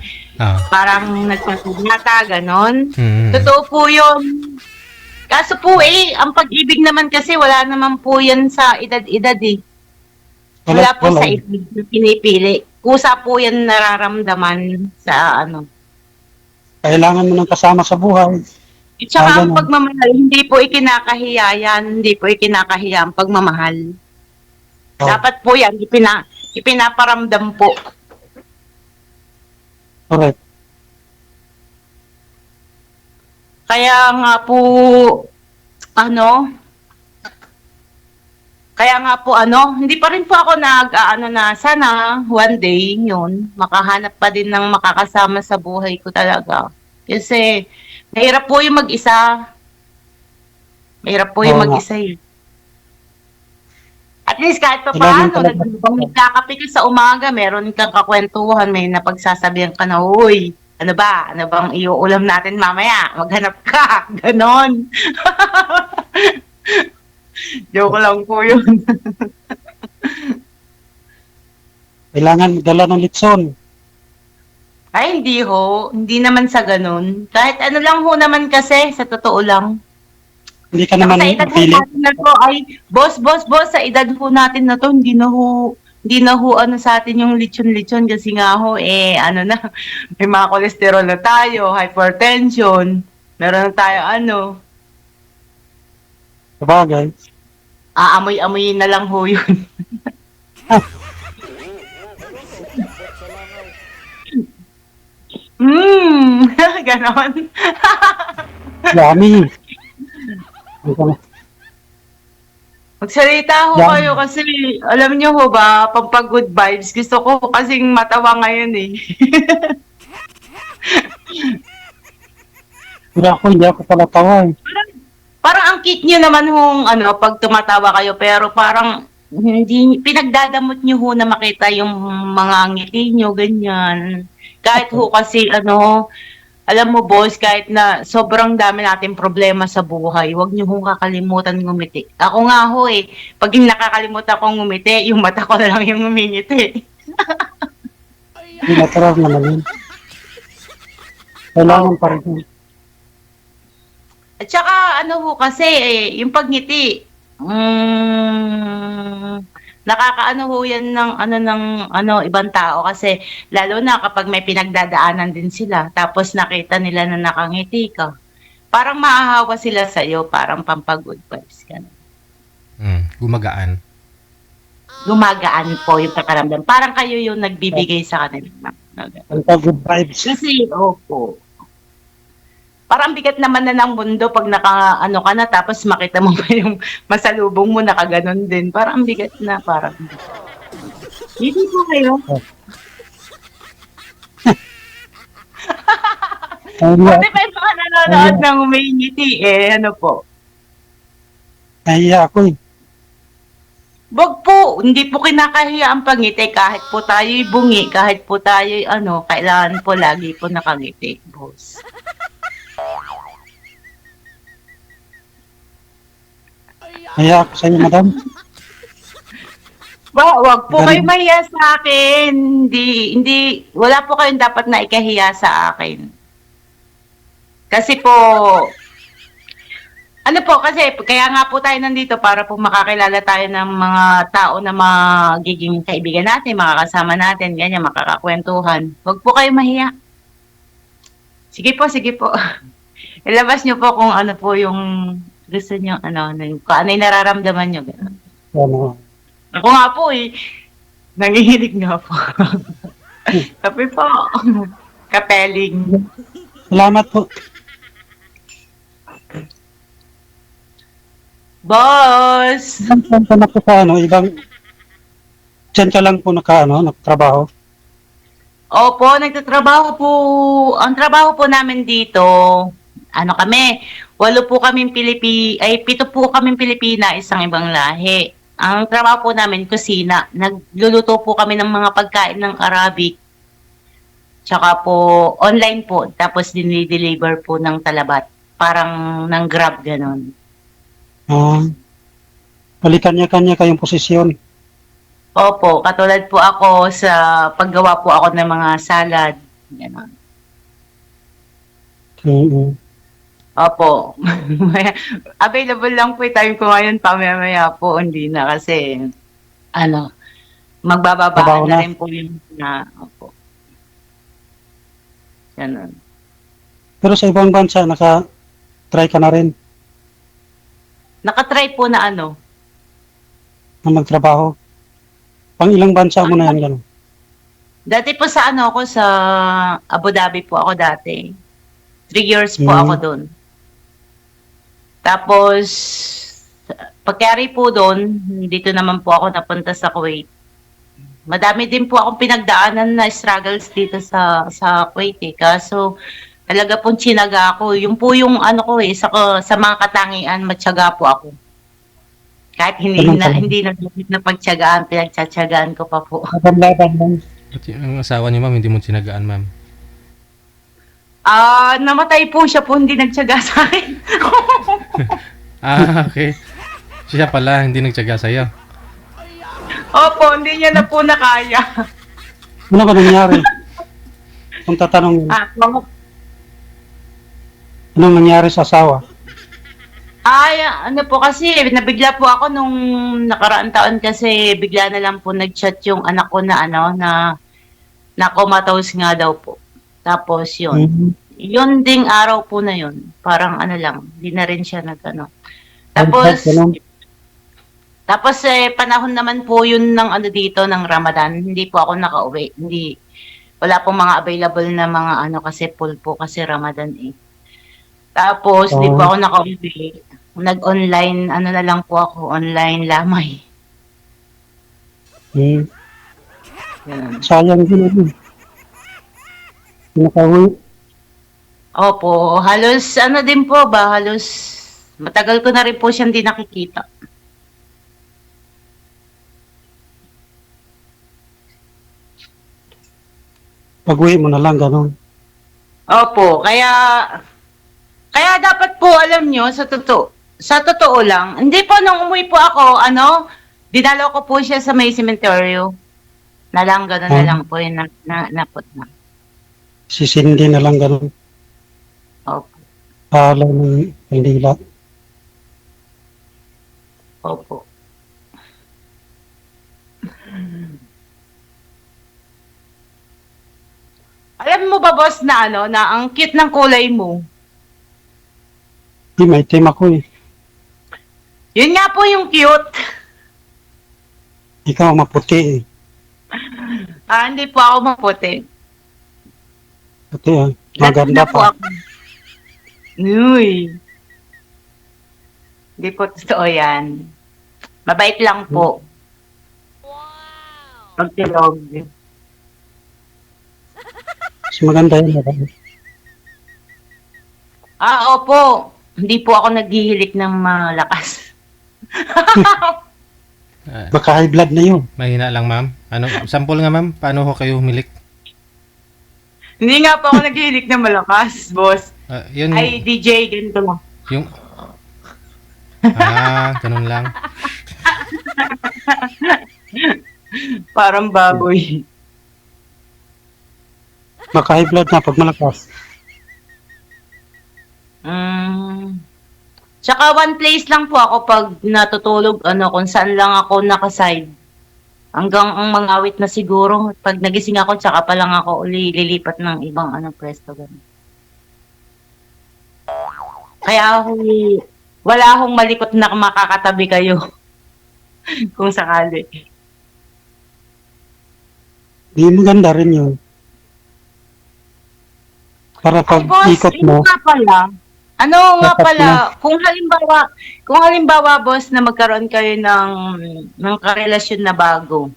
nagpapagmata, ganon. Totoo po yun. Kaso po ang pag-ibig naman kasi wala naman po yan sa edad-edad eh. Wala po sa edad na pinipili. Kusa po yan nararamdaman sa Kailangan mo ng kasama sa buhay. At saka ang pagmamahal, hindi po ikinakahiya yan. Hindi po ikinakahiya ang pagmamahal. Dapat po yan, ipinaparamdam po. Correct. Kaya nga po, hindi pa rin po ako na sana one day yun, makahanap pa din ng makakasama sa buhay ko talaga. Kasi, mahirap po yung mag-isa. Mahirap po yung mag-isa eh. At least kahit pa paano, nagkakape ka sa umaga, meron kang kakwentuhan, may napagsasabihan ka na, uy, ano bang iuulam natin mamaya? Maghanap ka. Ganon. Joke lang po yun. Kailangan dala ng litson. Ay, hindi ho. Hindi naman sa ganon. Kahit ano lang ho naman kasi, sa totoo lang. Hindi ka naman pili. Boss, sa edad ho natin na to, hindi na ho sa atin yung lechon-lechon kasi nga ho, may mga kolesterol na tayo, hypertension, meron na tayo Sabagay. Aamoy-amoy na lang ho yun. Ganon. Yummy. Magsalita ho kayo kasi alam niyo ho ba, pampag-good vibes. Gusto ko kasing matawa ngayon eh. Hindi ako pala tawa eh. Parang ang cute niyo naman hong pag tumatawa kayo, pero parang hindi pinagdadamot niyo ho na makita yung mga ngiti niyo, ganyan. Kahit ho kasi Alam mo, boss, kahit na sobrang dami nating problema sa buhay, huwag niyo hong kakalimutan ngumiti. Ako nga ho eh, pag yung nakakalimutan kong ngumiti, yung mata ko na lang yung ngumingiti. Hindi natural naman yun. Kailangan pa rin. At saka, ano ho kasi, yung pagngiti, nakakaano ho yan ng ibang tao kasi lalo na kapag may pinagdadaanan din sila tapos nakita nila na nakangiti ka. Parang maahawa sila sa iyo, parang pampag-good vibes ka. Gumagaan. Gumagaan po yung pakiramdam. Parang kayo yung nagbibigay sa kanila. Ang good vibes. Kasi, opo. Parang bigat naman na ng mundo pag naka-ano ka na tapos makita mo pa yung masalubong mo nakaganon din. Parang bigat na, parang. Hindi po kayo. Pati pa yung mga nanonood ng umingiti ano po. Nahiya ako eh. Wag po, hindi po kinakahiya ang pangiti kahit po tayo'y bungi, kahit po tayo'y kailangan po lagi po nakangiti, boss. Nahiya ako sa iyo, madam. Wag po kayo mahiya sa akin. Hindi, wala po kayong dapat na ikahiya sa akin. Kasi po, kasi kaya nga po tayo nandito para po makakilala tayo ng mga tao na magiging kaibigan natin, makakasama natin, ganyan, makakakwentuhan. Wag po kayo mahiya. Sige po. Ilabas niyo po kung ano po yung gusto niyo, kung ano yung nararamdaman niyo. Ano? Ako nga po nangihilig nga po. Kape po. Kapeling. Salamat po. Boss! Saan ka na po sa ibang... Diyan ka lang po nagtrabaho? Opo, nagtatrabaho po. Ang trabaho po namin dito, kami, 8 po kaming 7 po kaming Pilipina, isang ibang lahi. Ang trabaho po namin, kusina. Nagluluto po kami ng mga pagkain ng Arabic. Tsaka po, online po. Tapos dinideliver po ng Talabat. Parang ng Grab, ganon. Kanya-kanya kayong posisyon. Opo, katulad po ako sa paggawa po ako ng mga salad. Ganon. Opo. Available lang po yung time ko ngayon, pamamaya po, hindi na kasi, magbababaan na rin po yung opo. Ganon. Pero sa ibang bansa, naka-try ka na rin Nakatry po na na magtrabaho. Pang ilang bansa mo na yan, gano'n? Dati po sa ako sa Abu Dhabi po ako dati. 3 years po ako doon. Tapos, pagkari po doon, dito naman po ako napunta sa Kuwait. Madami din po akong pinagdaanan na struggles dito sa Kuwait eh. Kaso, talaga pong tsinaga ako. Yung po yung sa mga katangian, matyaga po ako. Kahit hindi na pagtyagaan, pinagtsatsagaan ko pa po. Laban lang. At yung asawa niyo, ma'am, hindi mo tinagaan, ma'am? Namatay po siya po, hindi nagtyaga sa akin. Okay. Siya pala, hindi nagtyaga sa'yo. Opo, hindi niya na po nakaya. Ano ba nangyari? Kung tatanong, anong nangyari sa asawa? Po kasi, nabigla po ako nung nakaraang taon kasi bigla na lang po nag-chat yung anak ko na comatose nga daw po. Tapos yun. Yun ding araw po na yun. Parang lang, di na rin siya Tapos panahon naman po yun ng dito ng Ramadan. Hindi po ako nakauwi. Wala pong mga available na mga kasi full po kasi Ramadan eh. Tapos, di po ako nakauwi. Nag-online, na lang po ako, online lamay. Sayang din nakauwi. Opo, halos din po ba, halos matagal ko na rin po siyang di nakikita. Pag-uwi mo na lang, gano'n. Opo, kaya dapat po alam nyo, sa totoo lang, hindi po nung umuwi po ako, dinalaw ko po siya sa may sementeryo. Na lang, gano'n na lang po yun napot na. Si Cindy na lang ganun. Opo, Palaw ng kandila. opo. Alam mo ba, boss, na ang cute ng kulay mo? Di, may team ako eh. Yun nga po yung cute. Ikaw maputi eh. Hindi po ako maputi. Puti ah. Maganda Latina po pa. ako. Uy. Hindi po totoo yan. Mabait lang po. Pag tilog. Mas maganda yun. Diba? Opo. Hindi po ako naghihilik ng malakas. Baka high blood na yun. Mahina lang, ma'am. Sample nga, ma'am. Paano ho kayo humilik? Hindi nga po ako naghihilik ng malakas, boss. Yun, Ay, DJ, ganito lang. yung... ganun lang. Parang baboy. Baka high blood na pag malakas. Tsaka one place lang po ako pag natutulog, kung saan lang ako nakaside. Hanggang ang mangawit na siguro. Pag nagising ako, tsaka pa lang ako lilipat ng ibang pwesto. Ganun. Kaya wala akong malikot na makakatabi kayo. Kung sakali. Di maganda rin yun. Para pag Boss, ikot mo, ano nga dapat pala, kung halimbawa, boss, na magkaroon kayo ng karelasyon na bago,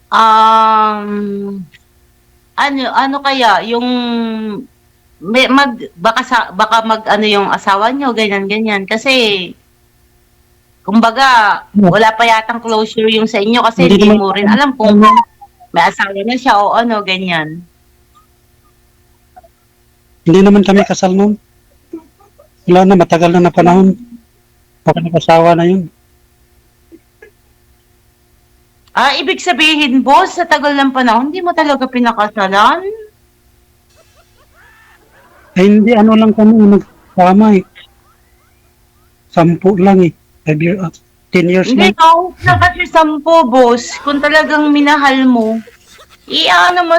ano kaya, yung, baka yung asawa nyo, ganyan, kasi, kumbaga, wala pa yatang closure yung sa inyo, kasi hindi mo rin alam kung may asawa na siya o ganyan. hindi naman kami kasal nun. Wala na, matagal na panahon. Baka nakasawa na yun. Ibig sabihin, boss, sa tagal ng panahon, hindi mo talaga pinakasalan? Hindi, lang kami, nagsama eh. 10 lang eh. 10 years Hindi, na. kahit na kasi 10, boss, kung talagang minahal mo, mo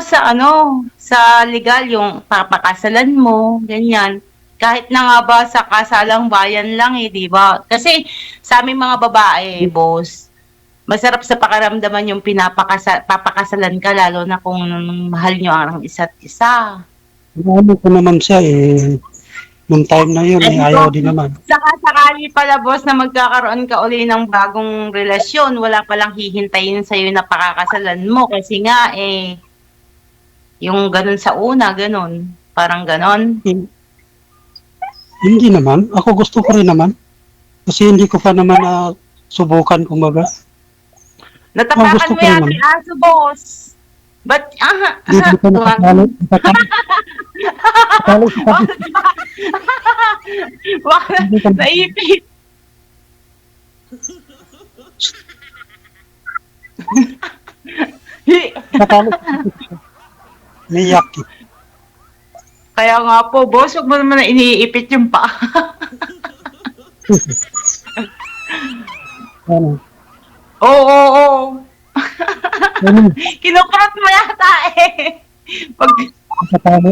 sa legal yung papakasalan mo, ganyan. Kahit na nga ba sa kasalang bayan lang di ba? Kasi sa aming mga babae, boss, masarap sa pakaramdaman yung papakasalan ka, lalo na kung mahal nyo ang isa't isa. Ano ko naman siya eh. Nung time na yun, ayaw din naman. Saka sakali pala, boss, na magkakaroon ka uli ng bagong relasyon, wala palang hihintayin sa'yo na pakakasalan mo. Kasi nga, yung ganun sa una, ganun. Parang ganun. Hindi naman. Ako gusto ko rin naman. Kasi hindi ko pa naman subukan, kumbaga. Natapakan gusto mo ko rin yan, naman. aso, boss. But, Hindi ko nakasali. Baka naipit. Niyak eh. Kaya nga po, boss, huwag mo naman na iniipit yung pa. Ano? Oo. Kinukurot mo yata eh. Pag... Nakatalo.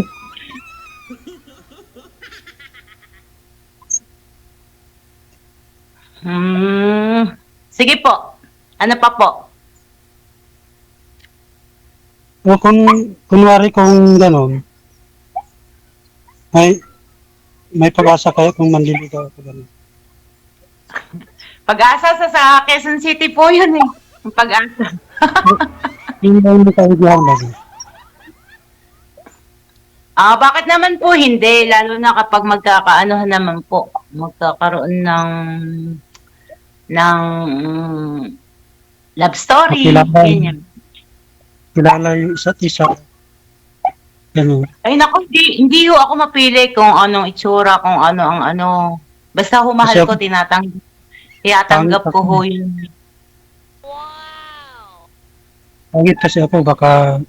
Sige po. Ano pa po? O kunwari kung gano'n, may pag-asa kayo kung manliligaw ako gano'n. Pag-asa sa Quezon City po yun eh. Ang pag-asa. Hindi mo kayo diyan ba? Bakit naman po hindi? Lalo na kapag magkakaanohan naman po. Magkakaroon ng love story. Kilala Ganyan. yung isa't isa. Ganun. Ay naku, hindi ho ako mapili kung anong itsura, kung ano ang ano. Basta humahal Kasi ko, tinatanggap ko ho yun. Pangit kasi ako, baka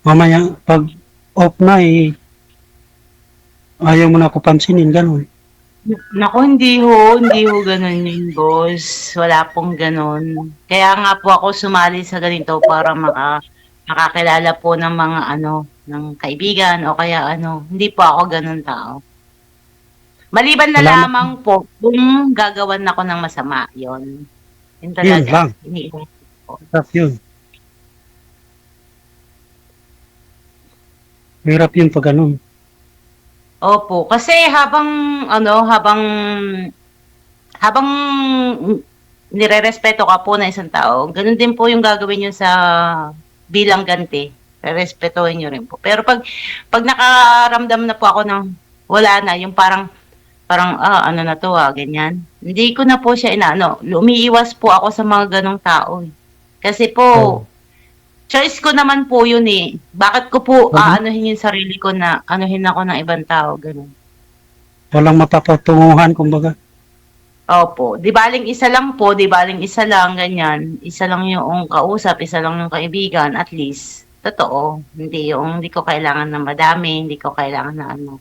mamaya pag off na ayaw mo na ako pansinin, ganun. Naku, hindi ho ganun yun, boss. Wala pong ganun. Kaya nga po ako sumali sa ganito para makakilala po ng mga ng kaibigan o kaya hindi po ako ganun tao. Maliban na Wala lamang po kung gagawan ako ng masama, yon. Yun talaga. Yun lang. Iniisip ko. Hirap yun. Hirap yun pag ganun. Opo, kasi habang nirerespeto ka po ng isang tao, ganun din po yung gagawin nyo sa bilang ganti. Rerespetuhin nyo rin po. Pero pag nakaramdam na po ako ng wala na, yung parang ano na to ganyan. Hindi ko na po siya lumiiwas po ako sa mga ganong tao. Kasi po, choice ko naman po yun eh. Bakit ko po aanuhin yung sarili ko na anuhin ako ng ibang tao, ganun. Walang mapapatunguhan, kumbaga. Opo. Di baling isa lang po, di baling isa lang, ganyan. Isa lang yung kausap, isa lang yung kaibigan, at least. Totoo. Hindi ko kailangan ng madami, hindi ko kailangan na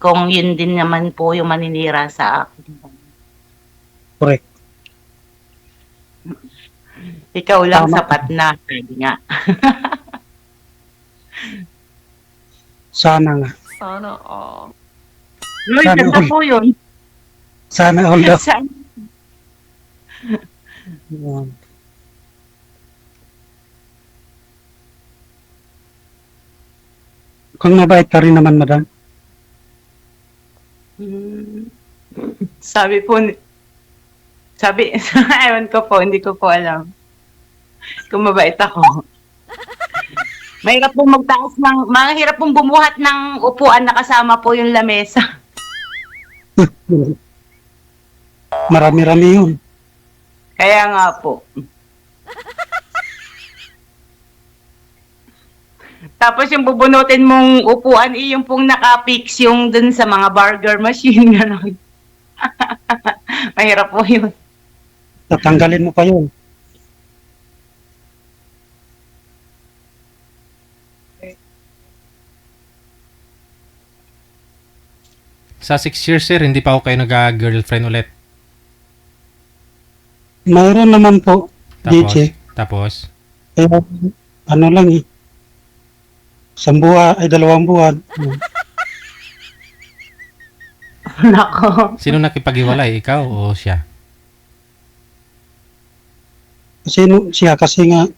Kung yun din naman po yung maninira sa akin. Correct. Ikaw lang Tama. sapat na, sabi nga. Sana nga. Lord, Sana ganda all. po yun. Sana all daw. Sana. Kung mabait ka rin naman, madam. Sabi, ewan ko po, hindi ko po alam. Kung mabait ako. Mahirap pong mahirap pong bumuhat ng upuan na kasama po yung lamesa. Marami-rami yun. Kaya nga po. Tapos yung bubunutin mong upuan, yung pong nakapix yung dun sa mga burger machine, gano'n. Mahirap po yun. Tatanggalin mo pa yun. Sa 6 years, sir, hindi pa ako kayo nag-girlfriend ulit. Mayroon naman po, DJ. Tapos, Kaya, ano lang eh. 2 buwan. Nako. sino nakipag-iwalay? Ikaw o siya? Kasi nga,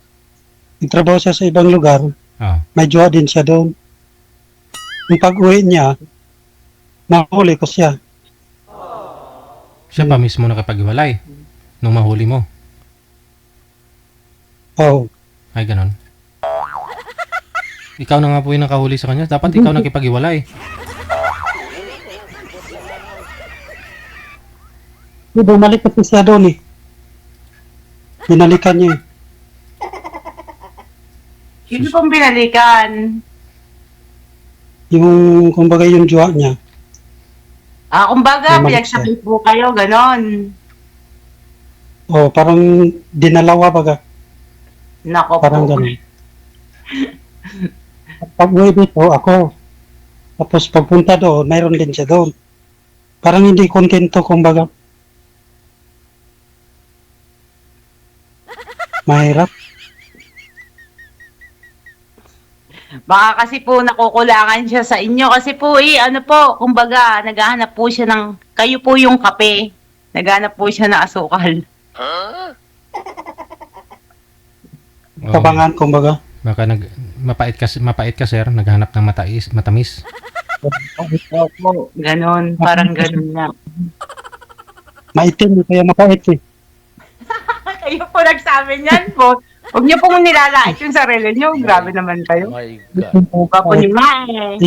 nagtrabaho siya sa ibang lugar. Oh. May jowa din siya doon. Yung pag-uwi niya, nahuli ko siya. Siya pa mismo nakipag-iwalay nung mahuli mo. Oh, Ay, ganon. Ikaw na nga po yung nakahuli sa kanya. Dapat ikaw nakipag-iwalay. bumalik kasi siya doon eh. Binalikan niya eh. Sino pong binalikan? Yung, kumbaga yung jowa niya. Kumbaga, Bumalik pinagsakit po kayo, ganon. Oh, parang dinalawa baga. Nako Parang po. gano'n. Pag uwi dito, ako. Tapos pagpunta doon, mayroon din siya doon. Parang hindi kontento, kumbaga. Mahirap. Baka kasi po nakukulangan siya sa inyo. Kasi po kumbaga, naghahanap po siya ng, kayo po yung kape. Naghahanap po siya ng asukal. Oo. Tabangan, kumbaga. Baka mapait ka, sir. Naghanap ng matamis. Opo, ganon. Parang ganon nga. Maitim, kaya mapait eh. Kayo po nagsabi niyan po. Huwag niyo pong nilalait yung sarili niyo. Grabe naman kayo. Papo ni Mae.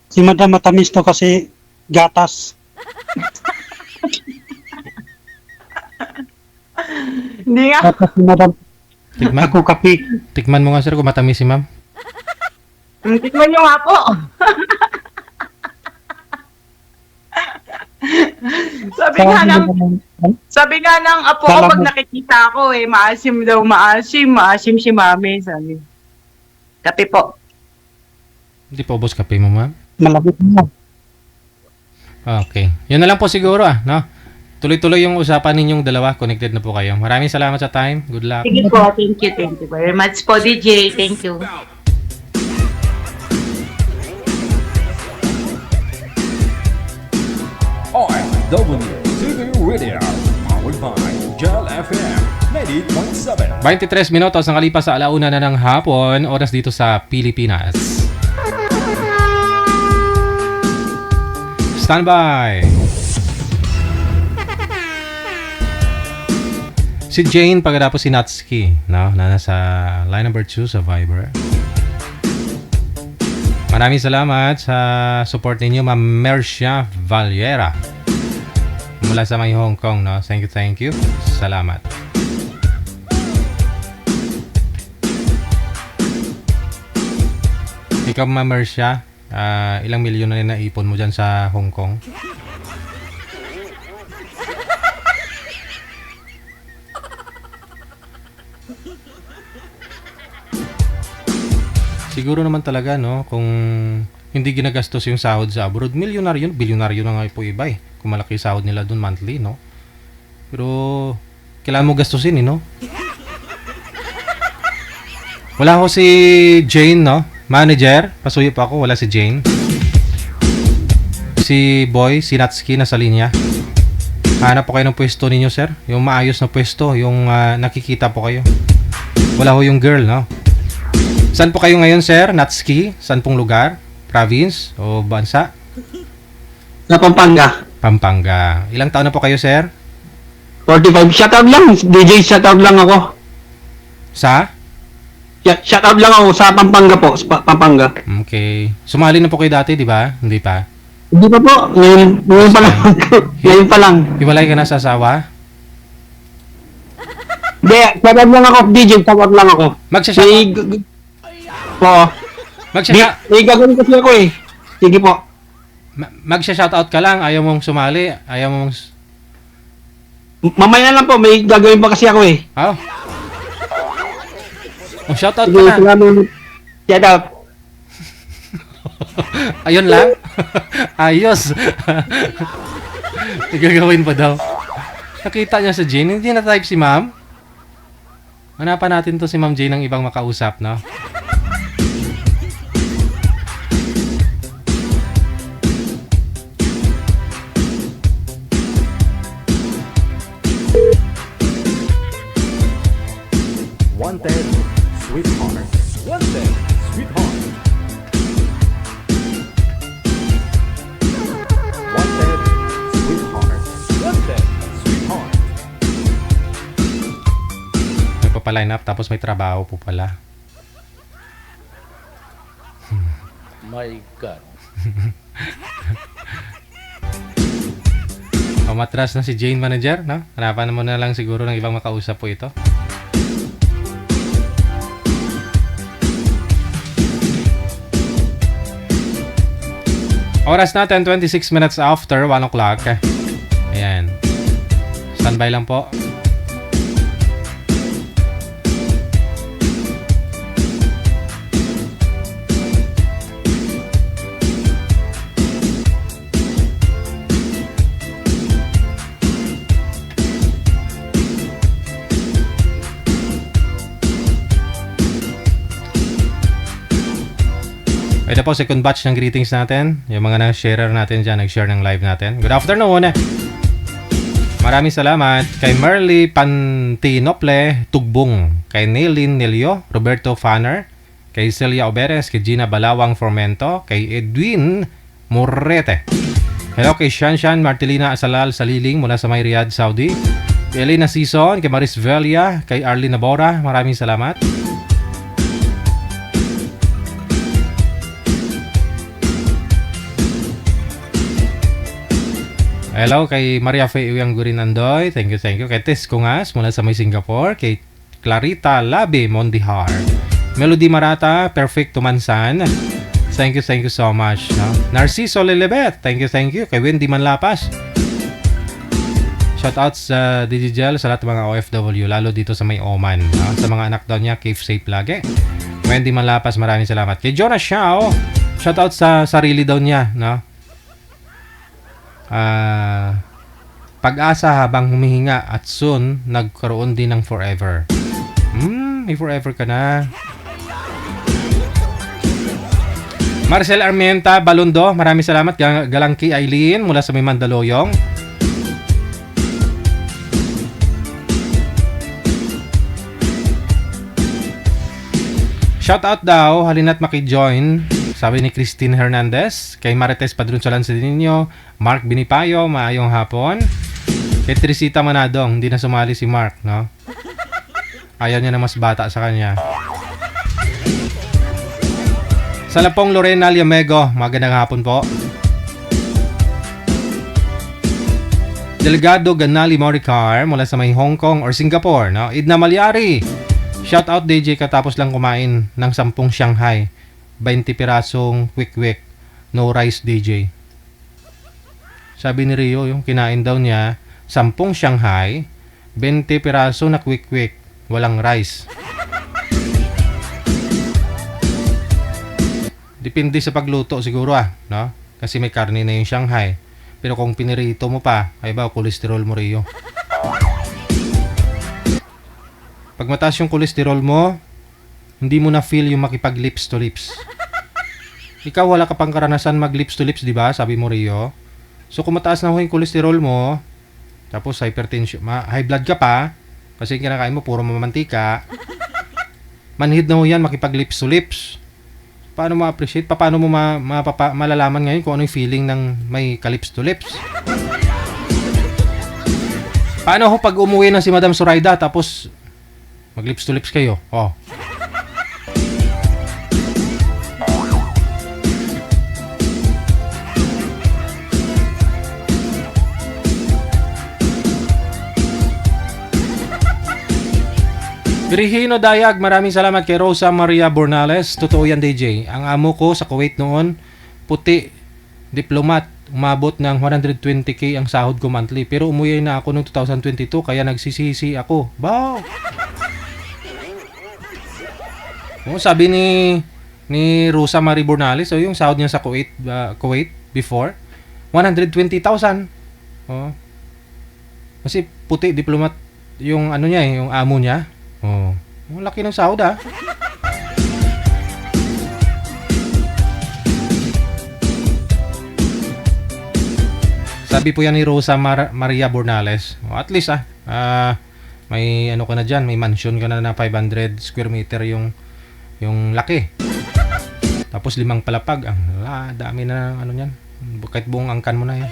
Si Madam matamis to kasi gatas. Hindi nga. Gatas si Madam. Tikman. Ako kape. Tikman mo nga, sir, kung matamis si ma'am. Tingnan nyo nga po. Sabi nga ng apo ko pag nakikita ako maasim daw, maasim si mami, sabi. Kape po. Hindi pa ubos kape mo, ma'am? Malapit na. Okay. Yun na lang po siguro, no? Tuloy-tuloy yung usapan ninyong dalawa. Connected na po kayo. Maraming salamat sa time. Good luck. Sige po, thank you very much po, DJ. Thank you. OFW TV Radio, powered by Gel FM 90.7. 23 minutos ang kalipas sa alauna na ng hapon. Oras dito sa Pilipinas. Standby! Si Jane pagkatapos si Natsuki, no? Na nasa line number 2 sa Viber. Maraming salamat sa support ninyo, Ma'am Mercia Valera. Mula sa may Hong Kong, no? Thank you. Salamat. Ikaw, Ma'am Mercia, ilang milyon na rin naipon mo dyan sa Hong Kong? Siguro naman talaga, no, kung hindi ginagastos yung sahod sa abroad, milyonaryo, bilyonaryo na nga po iba eh. Kung malaki sahod nila dun monthly, no? Pero, kailangan mo gastusin, no? Wala ko si Jane, no? Manager, pasuyo pa ako, wala si Jane. Si Boy, si Natsuki, nasa linya. Hanap po kayo ng pwesto ninyo, sir. Yung maayos na pwesto, yung nakikita po kayo. Wala ho yung girl, no? Saan po kayo ngayon, sir? Natsuki? Saan pong lugar? Province? O bansa? Sa Pampanga. Pampanga. Ilang taon na po kayo, sir? 45. Shoutout lang. DJ, shoutout lang ako. Sa? Shoutout lang ako sa Pampanga po. Sa Pampanga. Okay. Sumali na po kayo dati, di ba? Hindi pa? Hindi pa po. Ngayon pa lang. Ngayon pa lang. Hiwalay ka na sa asawa? Hindi, shoutout lang ako. DJ, shoutout lang ako. Magsha-shout Po. May gagawin kasi ako eh. Sige po. Magsha-shoutout ka lang. Ayaw mong sumali. Ayaw mong... Mamaya na lang po. May gagawin pa kasi ako eh. Oh. Oh, shoutout Sige, ka na. Shoutout. Ayun lang. Ayos. Gagawin pa daw. Nakita niya sa Jane. Hindi na type si ma'am. Hanapan natin to si Ma'am Jane ng ibang makausap, no? Wanted, sweetheart. Wanted, sweetheart. Wanted, sweetheart. Wanted, sweetheart. Nagpapaline up tapos may trabaho po pala. My God. Matras na si Jane manager, no? Hanapan mo na lang siguro ng ibang makausap po ito. Oras natin, 26 minutes after 1 o'clock. Ayan. Standby lang po. Ito po, second batch ng greetings natin. Yung mga na-sharer natin dyan, nag-share ng live natin. Good afternoon. Maraming salamat kay Merly Pantinople Tugbong, kay Nailin Nelio, Roberto Fanner, kay Celia Oberes, kay Gina Balawang Formento, kay Edwin Morrete. Hello kay Shanshan Martelina Asalal Saliling mula sa may Riyadh, Saudi. Kay Elena Sison, kay Maris Velia, kay Arlene Nabora. Maraming salamat. Hello kay Maria Faye Uyang Gurinandoy. Thank you. Kay Tess Kungas mula sa may Singapore. Kay Clarita Labi Mondihar. Melody Marata, Perfect Tumansan. Thank you so much. No? Narciso Lilibet, thank you. Kay Wendy Manlapas. Shoutouts sa Digigel sa lahat ng mga OFW, lalo dito sa may Oman. No? Sa mga anak daw niya, keep safe lagi. Wendy Manlapas, maraming salamat. Kay Jonas Xiao, shoutouts sa sarili daw niya. No? Pag-asa habang humihinga at soon, nagkaroon din ng forever. May forever ka na. Marcel Armenta Balundo, maraming salamat. Galangki Aileen mula sa may Mandaluyong. Shoutout daw, halina't maki-join, sabi ni Christine Hernandez. Kay Marites Padrunsalan sa Dinyo, Mark Binipayo, maayong hapon. Kay Trisita Manadong, hindi na sumali si Mark, no? Ayaw niya na mas bata sa kanya. Salapong Lorena Liamego, magandang hapon po. Delegado Ganali Moricar mula sa may Hong Kong or Singapore, no? Idna Malyari. Shout out DJ, katapos lang kumain ng 10 Shanghai, 20 pirasong quick no rice DJ. Sabi ni Rio, yung kinain daw niya 10 Shanghai, 20 piraso na quick walang rice. Depende sa pagluto siguro no? Kasi may karne na yung Shanghai. Pero kung pinirito mo pa, ay ba kolesterol mo Rio? Pag mataas yung kolesterol mo, hindi mo na feel yung makipag lips to lips. Ikaw wala ka pang karanasan mag lips to lips, di ba? Sabi mo Rio. So kung mataas na yung kolesterol mo, tapos hypertension, high blood ka pa, kasi kinakain mo puro mamantika, manhid na ho yan makipag lips to lips. Paano ma-appreciate? Paano mo malalaman ngayon kung ano yung feeling ng may ka-lips to lips? Paano ho pag umuwi na si Madam Zoraida tapos mag-lips to lips kayo? Oh. Virgino Dayag, maraming salamat kay Rosa Maria Bornales. Totoo yan DJ. Ang amo ko sa Kuwait noon, puti, diplomat, umabot ng 120k ang sahod ko monthly. Pero umuwi na ako noong 2022 kaya nagsisisi ako. Wow! Sabi ni Rosa Maria Bornales, yung sahod niya sa Kuwait before, 120,000. Oh. Kasi puti, diplomat, yung ano niya yung amo niya. Oh, laki ng sahod Sabi po yan ni Rosa Maria Bornales. At least may ano ka na diyan, may mansion ka na 500 square meter yung laki. Tapos 5 palapag. Dami na ano niyan. Kahit buong angkan mo na yan.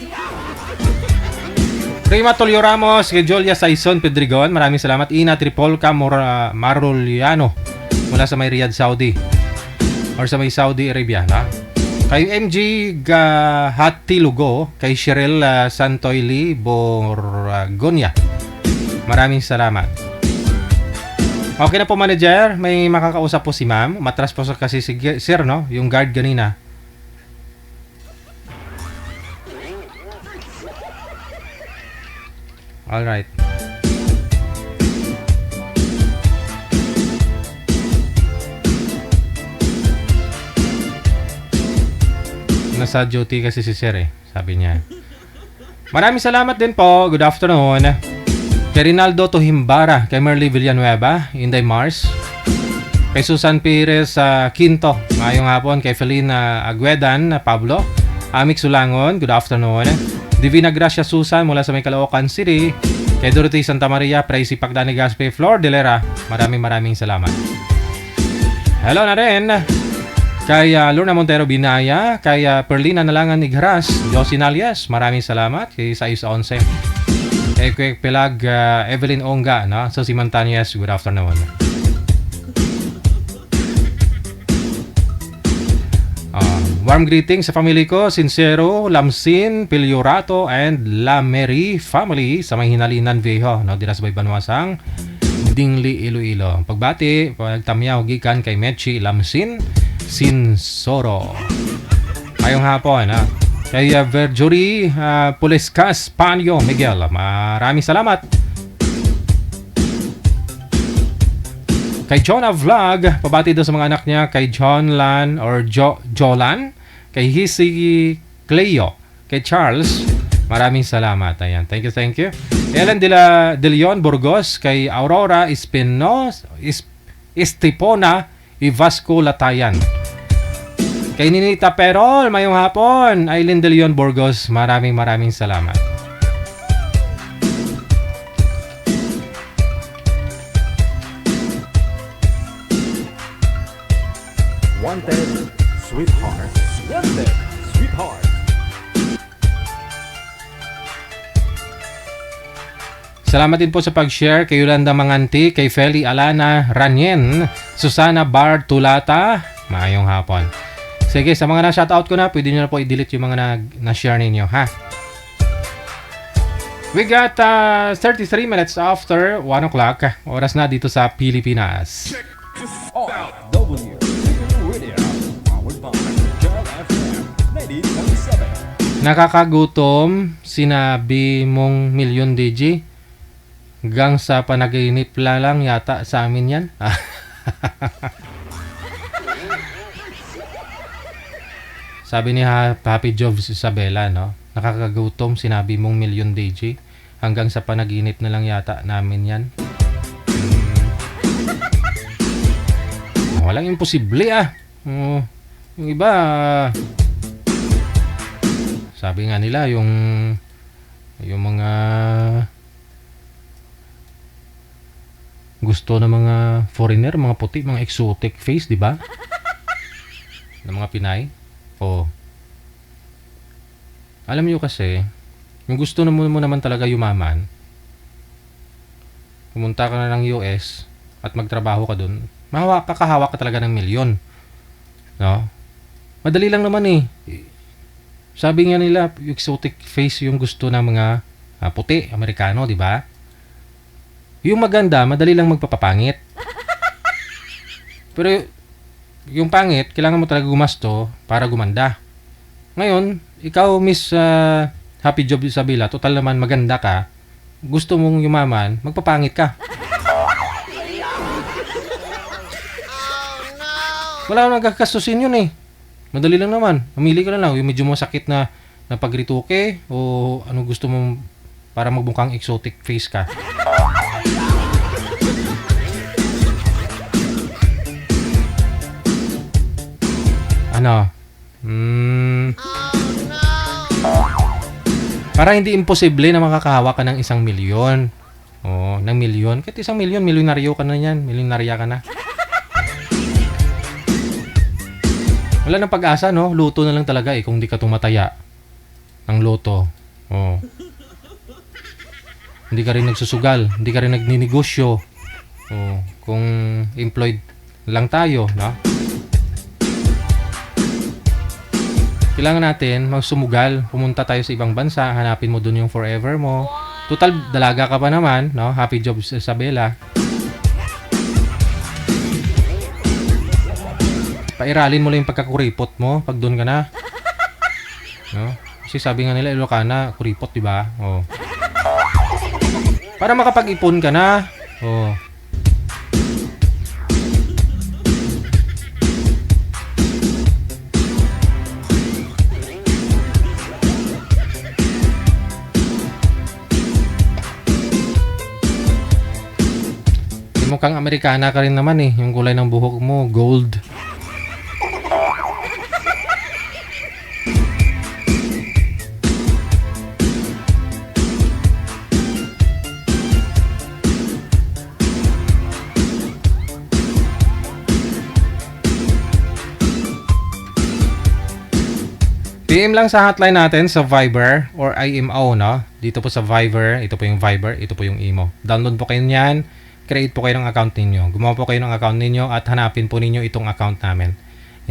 Rima Tolio Ramos, kay Jolia Saison Pedrigon, maraming salamat. Ina Tripolca Maroliano mula sa may Riyadh, Saudi or sa may Saudi Arabia na. Kay MG Gahati Lugo, kay Cheryl Santoyli Borgonia, maraming salamat. Okay na po manager, may makakausap po si ma'am. Matras po kasi si sir, no? Yung guard ganina. Alright. Nasa duty kasi si Sir sabi niya. Maraming salamat din po. Good afternoon. Kay Rinaldo Tohimbara, kay Merly Villanueva, Inday Mars, kay Susan Perez Quinto, ngayong hapon, kay Felina Aguedan Pablo, Amik Sulangon, good afternoon. Divina Gracia Susan mula sa may Caloocan City, kay Dorothy Santa Maria, Praisi Pagdani Gaspe, Flor Delera, maraming salamat. Hello na rin kay Lorna Montero Binaya, kay Perlina Nalangan Igras, Josie Nalias, maraming salamat. Kay Sayus 11, kay Kwek Pelag Evelyn Onga, no? So si Montanyas, good afternoon. Warm greetings sa family ko, Sincero, Lamsin, Piliorato, and Lameri family sa may Hinalinan Viejo, no? Dinas Bay Banwasang, Dingli, Iloilo. Pagbati, pagtamyaw gikan kay Mechi Lamsin Sinsoro. Ngayong hapon, ha? Kay Verjory Pulescas Panyo Miguel. Maraming salamat. Kay Jonah Vlog, pabati daw sa mga anak niya, kay John Lan or Jolan, kay Hisi Cleo, kay Charles, maraming salamat. Ayan, thank you. Ellen de Leon Burgos, kay Aurora Estipona Ivasco Latayan. Kay Ninita Perol, mayong hapon, Aileen de Leon Burgos, maraming salamat. Wanted, sweetheart. Wanted, sweetheart. Salamat din po sa pag-share kay Yolanda Manganti, kay Feli Alana Ranyen, Susana Bar Tulata. Maayong hapon. Sige, sa mga na-shoutout ko na, pwede nyo na po i-delete yung mga na-share ninyo, ha? We got 33 minutes after 1 o'clock. Oras na dito sa Pilipinas. W Radio, powered by Jel FM 90.7. Nakakagutom, sinabi mong milyon DJ. Hanggang sa panaginip lang yata sa amin yan. Sabi ni Happy Jobs Isabela, no? Nakakagutom, sinabi mong milyon DJ. Hanggang sa panaginip na lang yata namin yan. Walang imposible yung iba, sabi nga nila yung mga gusto ng mga foreigner, mga puti, mga exotic face, di ba? Ng mga Pinay. Alam niyo kasi, yung gusto mo naman talaga yumaman, pumunta ka na ng US at magtrabaho ka dun, kakahawak ka talaga ng milyon. No? Madali lang naman eh. Sabi nga nila, exotic face yung gusto ng mga puti, Amerikano, di ba? Yung maganda, madali lang magpapapangit. Pero yung pangit, kailangan mo talaga gumasto para gumanda. Ngayon, ikaw, Miss Happy Job Isabela, total naman maganda ka, gusto mong yumaman, magpapangit ka. Wala nang gagastusin yun eh. Madali lang naman. Mamili ka na lang. Yung medyo masakit na pagrituke o ano gusto mong para magbukang exotic face ka. Ano? Para hindi imposible na makakahawa ka ng 1 milyon. Ng milyon. Kahit 1 milyon, milyonaryo ka na yan. Milyonarya ka na. Wala nang pag-asa, no? Luto na lang talaga eh kung di ka tumataya ng loto. Hindi ka rin nagsusugal, hindi ka rin nagninegosyo. Kung employed lang tayo, no? Kailangan natin magsumugal, pumunta tayo sa ibang bansa, hanapin mo dun yung forever mo. Total, dalaga ka pa naman, no? Happy Jobs Isabela. Pairalin mo lang yung pagkakuripot mo pag doon ka na. No? Kasi sabi nga nila, Ilocana, kuripot, di ba? Para makapag-ipon ka na. Mukhang Amerikana ka rin naman eh. Yung kulay ng buhok mo, gold. PM lang sa hotline natin sa Viber or IMO, no? Dito po sa Viber, ito po yung Viber, ito po yung IMO. Download po kayo niyan, create po kayo ng account ninyo. Gumawa po kayo ng account ninyo at hanapin po ninyo itong account namin.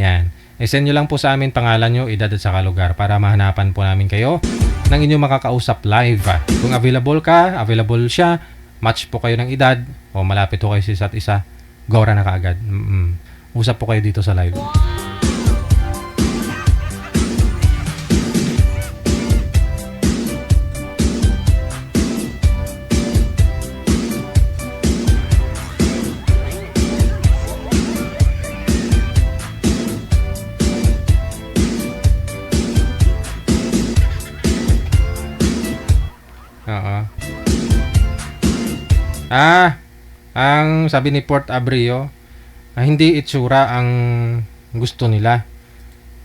Yan. I-send nyo lang po sa amin pangalan nyo, edad at saka lugar para mahanapan po namin kayo ng inyong makakausap live. Kung available ka, available siya, match po kayo ng edad o malapit po kayo sa isa't isa, gora na kaagad. Usap po kayo dito sa live. Oo. Ang sabi ni Port Abrio, hindi itsura ang gusto nila.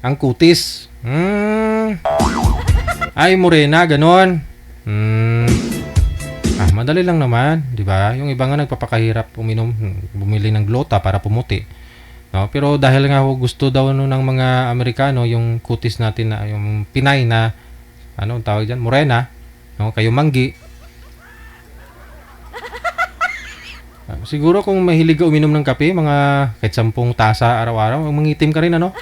Ang kutis. Ay, morena, ganon. Madali lang naman, di ba? Yung iba nga nagpapakahirap bumili ng glota para pumuti. No? Pero dahil nga gusto daw ng mga Amerikano yung kutis natin na yung Pinay na ano tawag diyan, morena, no? Kayo manggi. Siguro kung mahilig ka uminom ng kape, mga kahit 10 tasa araw-araw, mangitim ka rin, ano?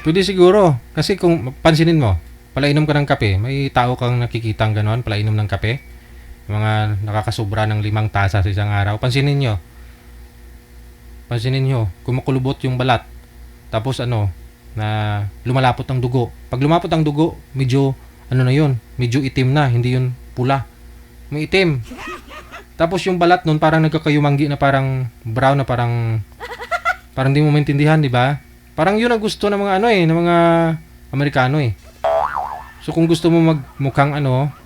Pwede siguro. Kasi kung pansinin mo, palainom ka ng kape, may tao kang nakikitang gano'n, palainom ng kape. Mga nakakasubra ng 5 tasa sa isang araw. Pansinin nyo, kumukulubot yung balat. Tapos na lumalapot ang dugo. Pag lumapot ang dugo, medyo, medyo itim na, hindi yun pula. May itim. Tapos yung balat nun parang nagkakayumanggi na parang brown na parang di mo maintindihan, di ba? Parang yun ang gusto ng mga ng mga Amerikano eh. So kung gusto mo magmukhang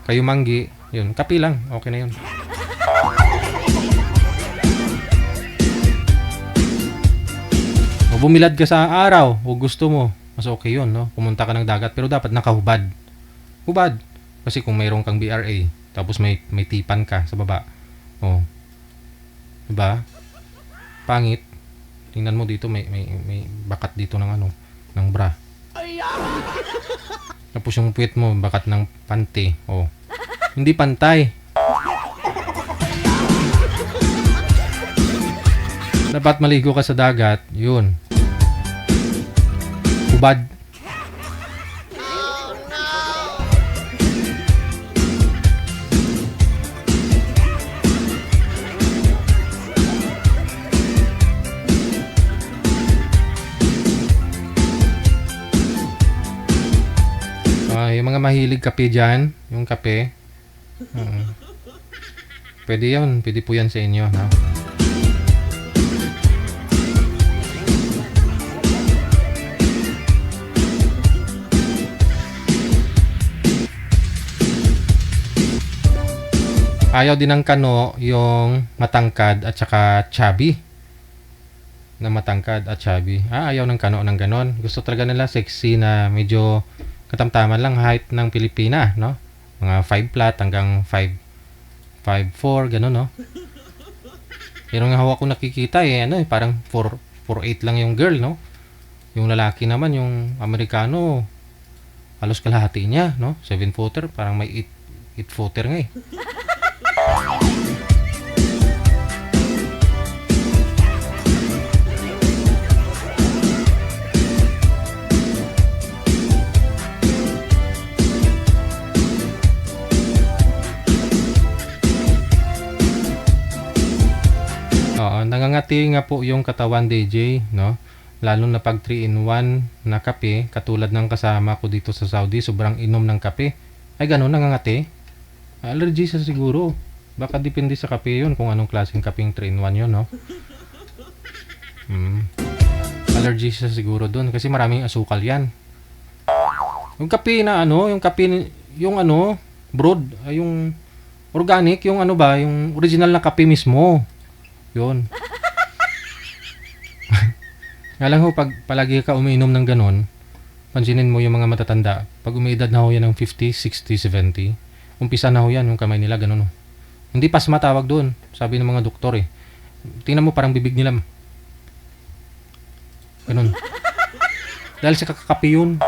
kayumanggi, yun, kape lang, okay na yun. O bumilad ka sa araw, o gusto mo, mas okay yun, no? Pumunta ka ng dagat, pero dapat nakahubad. Hubad. Kasi kung mayroon kang BRA, tapos may tipan ka sa baba. Oh. Diba? Pangit. Tingnan mo dito may bakat dito ng ng bra. Tapos yung puwet mo bakat ng panty. Oh. Hindi pantay. Dapat maligo ka sa dagat, yun. Hubad. Yung mga mahilig kape dyan, yung kape, pwede yun, pwede po yan sa inyo, no? Ayaw din ng kano yung matangkad at saka chubby. Na matangkad at chubby. Ayaw ng kano ng ganon. Gusto talaga nila sexy na medyo katamtaman lang height ng Pilipina, no? Mga 5 flat hanggang 5'4", gano'n, no? Pero nga hawak ko nakikita parang 4'8" lang yung girl, no? Yung lalaki naman, yung Amerikano, halos kalahati niya, no? 7'footer, parang may 8'footer nga eh. Nangangati nga po yung katawan, DJ, no? Lalo na pag 3-in-1 na kape, katulad ng kasama ko dito sa Saudi, sobrang inom ng kape. Ay gano'n, nangangati. Allergy sa siguro. Baka depende sa kape yun, kung anong klaseng kapeng 3-in-1 yun, no? Allergy sa siguro doon, kasi maraming asukal yan. Yung kape na yung broad, yung organic, yung yung original na kape mismo. Yun. Nga lang pag palagi ka umiinom ng ganon, pansinin mo yung mga matatanda, pag umiidad na yan ng 50, 60, 70, umpisa na yan, yung kamay nila ganon. Hindi pasma tawag doon, sabi ng mga doktor eh. Tingnan mo parang bibig nila. Ganon. Dahil sa kakakape yun.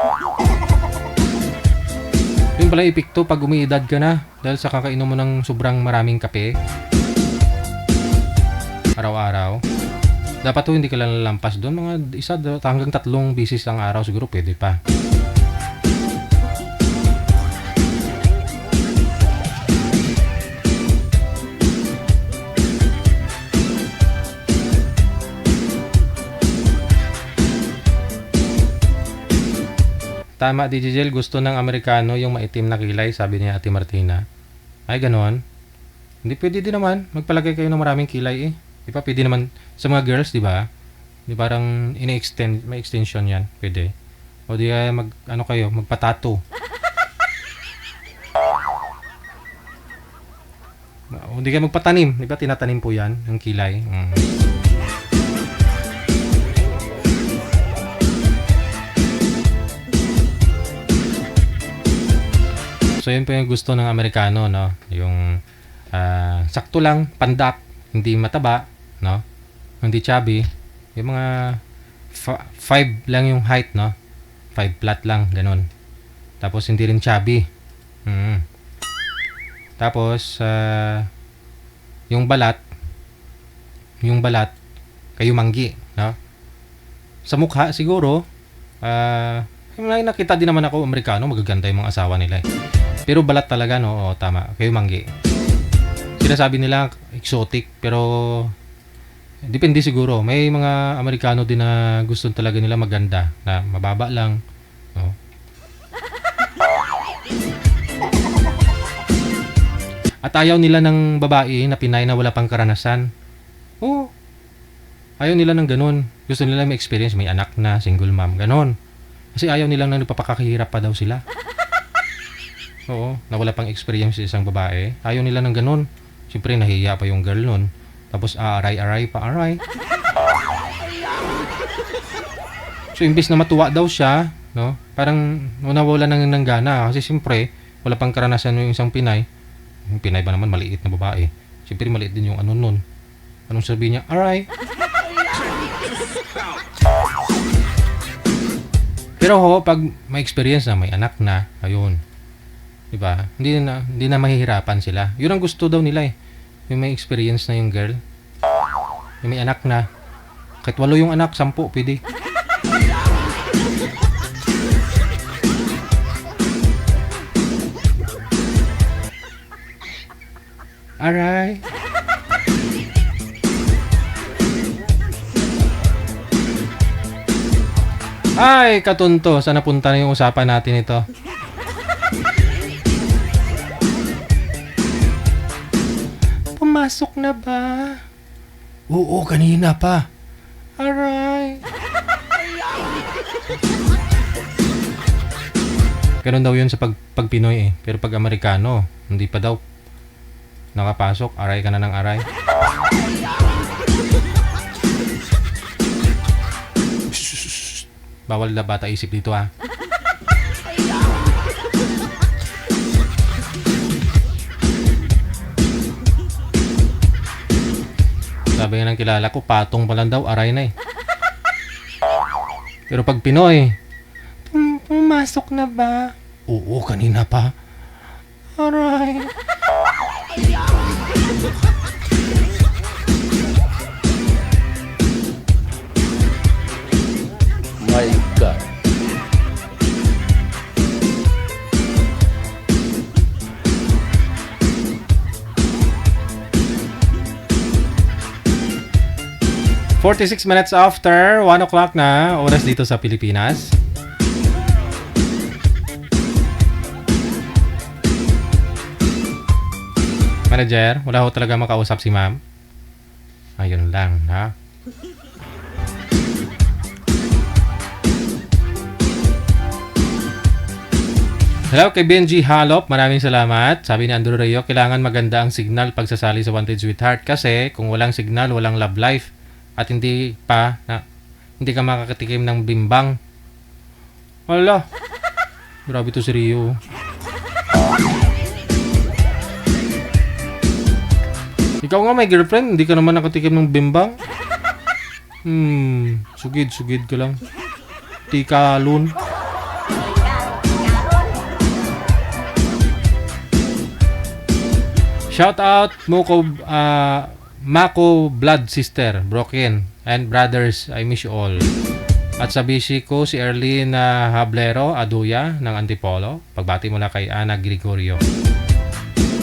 Yun pala epekto pag umiidad ka na, dahil sa kakainom mo ng sobrang maraming kape. Araw-araw. Dapat hindi ka lang lalampas doon. Mga 1 hanggang 3 bisis ang araw siguro pwede pa. Tama, DJ Jel, gusto ng Amerikano yung maitim na kilay, sabi niya Ate Martina. Ay, ganon. Hindi, pwede din naman. Magpalagay kayo ng maraming kilay eh. Di ba? Pwede naman sa mga girls, di ba? Di parang ini-extend, may extension yan. Pwede. O di kayo, magpatato. O di kayo magpatanim. Di ba? Tinatanim po yan, ang kilay. So yun po yung gusto ng Amerikano, no? Yung sakto lang, pandak, hindi mataba, no? Hindi chubby. Yung mga 5 lang yung height, no? 5 flat lang, ganun. Tapos hindi rin chubby. Tapos yung balat kayo manggi, no? Sa mukha siguro may nakita din naman ako Amerikano, magaganda yung mga asawa nila eh. Pero balat talaga, no? O, tama. Kayo manggi. Sinasabi nila exotic, pero depende siguro. May mga Amerikano din na gusto talaga nila maganda, na mababa lang, no? At ayaw nila ng babae na Pinay na wala pang karanasan. Oo. Ayaw nila ng ganun. Gusto nila may experience, may anak na, single mom, ganun. Kasi ayaw nila na nagpapakahirap pa daw sila. Oo, na wala pang experience sa isang babae. Ayaw nila ng ganun. Siyempre, nahihiya pa yung girl nun. Tapos, aray-aray pa, aray. So, imbis na matuwa daw siya, no? Parang nawawala ng gana. Kasi siyempre, wala pang karanasan yung isang Pinay. Yung Pinay ba naman, maliit na babae. Siyempre, maliit din yung ano nun. Anong sabi niya? Aray. Pero pag may experience na, may anak na, ayun. Diba? Hindi na mahihirapan sila. Yun ang gusto daw nila eh. Yung may experience na yung girl. Yung may anak na. Kahit 8 yung anak, 10 pwede. Aray. Ay, katunto. Saan napunta na yung usapan natin ito? Pumasok na ba? Oo, kanina pa. Aray. Ganun daw yun sa pag Pinoy eh. Pero pag Amerikano, hindi pa daw nakapasok. Aray ka na ng aray. Bawal na bata isip dito ah. Sabi nga ng kilala ko, patong pa lang daw, aray na eh. Pero pag Pinoy, pumasok na ba? Oo, kanina pa. Aray. My God. "46 minutes after 1 o'clock na oras dito sa Pilipinas. Manager, wala ho talaga makausap si ma'am. Ayun lang, ha? Hello kay Benji Halop, maraming salamat. Sabi ni Andrew Rayo, kailangan maganda ang signal pagsasali sa Wanted Sweetheart kasi kung walang signal, walang love life at hindi ka makakatikim ng bimbang. Wala. Grabe to si Rio. Ikaw nga may girlfriend, hindi ka naman nakatikim ng bimbang. Sugid ka lang. Tikalon. Shout out Mako Blood Sister, Broken, and Brothers, I miss you all. At sa bishi ko, si Erlene Hablero Aduya ng Antipolo. Pagbati mula kay Ana Gregorio.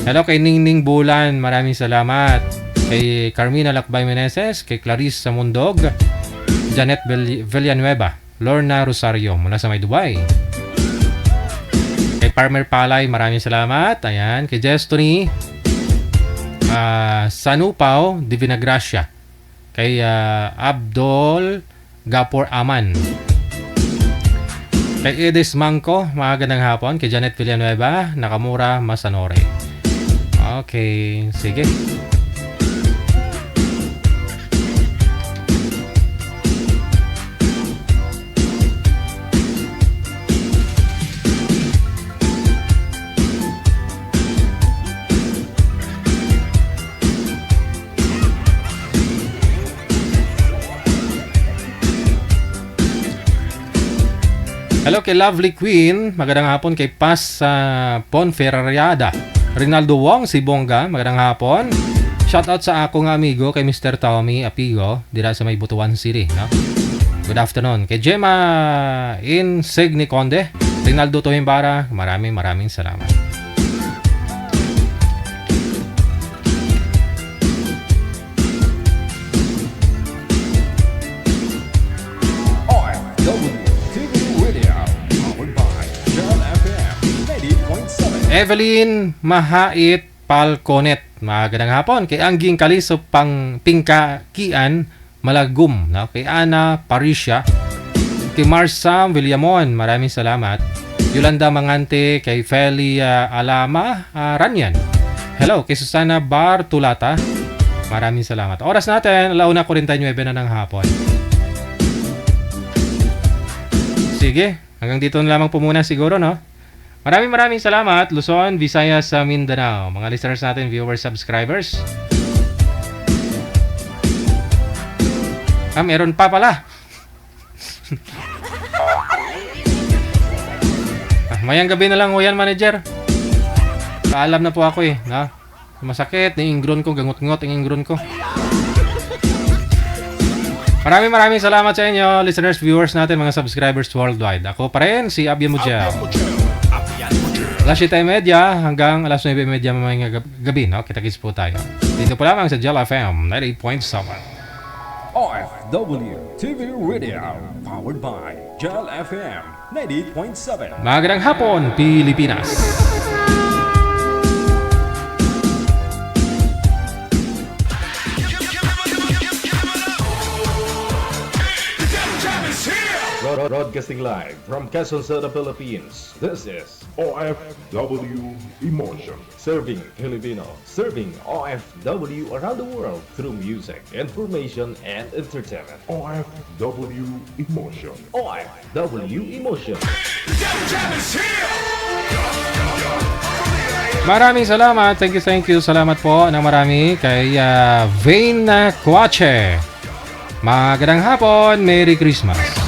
Hello kay Ningning Bulan, maraming salamat. Kay Carmina Lakbay Meneses, kay Clarice Samundog, Janet Villanueva, Lorna Rosario mula sa May Dubai. Farmer Palay, maraming salamat. Ayan, kay Destiny Sanupaw Divina Gracia, kay Abdol Gapor Aman, kay Edis Mangko, magandang hapon. Kay Janet Villanueva, Nakamura Masanore. Okay, sige. Hello kay Lovely Queen, magandang hapon. Kay Paz Ponferrada, Rinaldo Wong, si Bongga, magandang hapon. Shoutout sa akong amigo kay Mr. Tommy Apigo, dira sa may Butuan City, no? Good afternoon. Kay Gemma Insigni Conde, Rinaldo Tohimbara, maraming salamat. Evelyn Mahait Palconet, magandang hapon. Kay Angging Kaliso Pingka Kian Malagum, no? Kay Ana Parisha, kay Marsam Villamon, maraming salamat. Yolanda Mangante, kay Feli Alama Ranyan. Hello kay Susana Bartulata, maraming salamat. Oras natin 1:49 na ng hapon. Sige, hanggang dito na lamang po muna siguro, no? Maraming salamat, Luzon, Visayas, sa Mindanao. Mga listeners natin, viewers, subscribers. Meron pa pala. Mayang gabi na lang ho yan, manager. Paalam na po ako na? Masakit, niingron ko, gangot-ngot ang ingron ko. Maraming salamat sa inyo, listeners, viewers natin, mga subscribers worldwide. Ako pa rin, si Abyan Mujel. Alas 7 media hanggang alas 9 media mamayang gabi, no? Kita-kits po tayo. Dito po lamang sa Gel FM 98.7. OFW TV Radio, powered by Gel FM 98.7. Magandang hapon, Pilipinas. Broadcasting live from Quezon City, Philippines. This is OFW Emotion. Serving Filipino, serving OFW around the world through music, information, and entertainment. OFW Emotion. OFW Emotion. Maraming salamat. Thank you. Salamat po ng marami kay Vane Quache. Magandang hapon. Merry Christmas.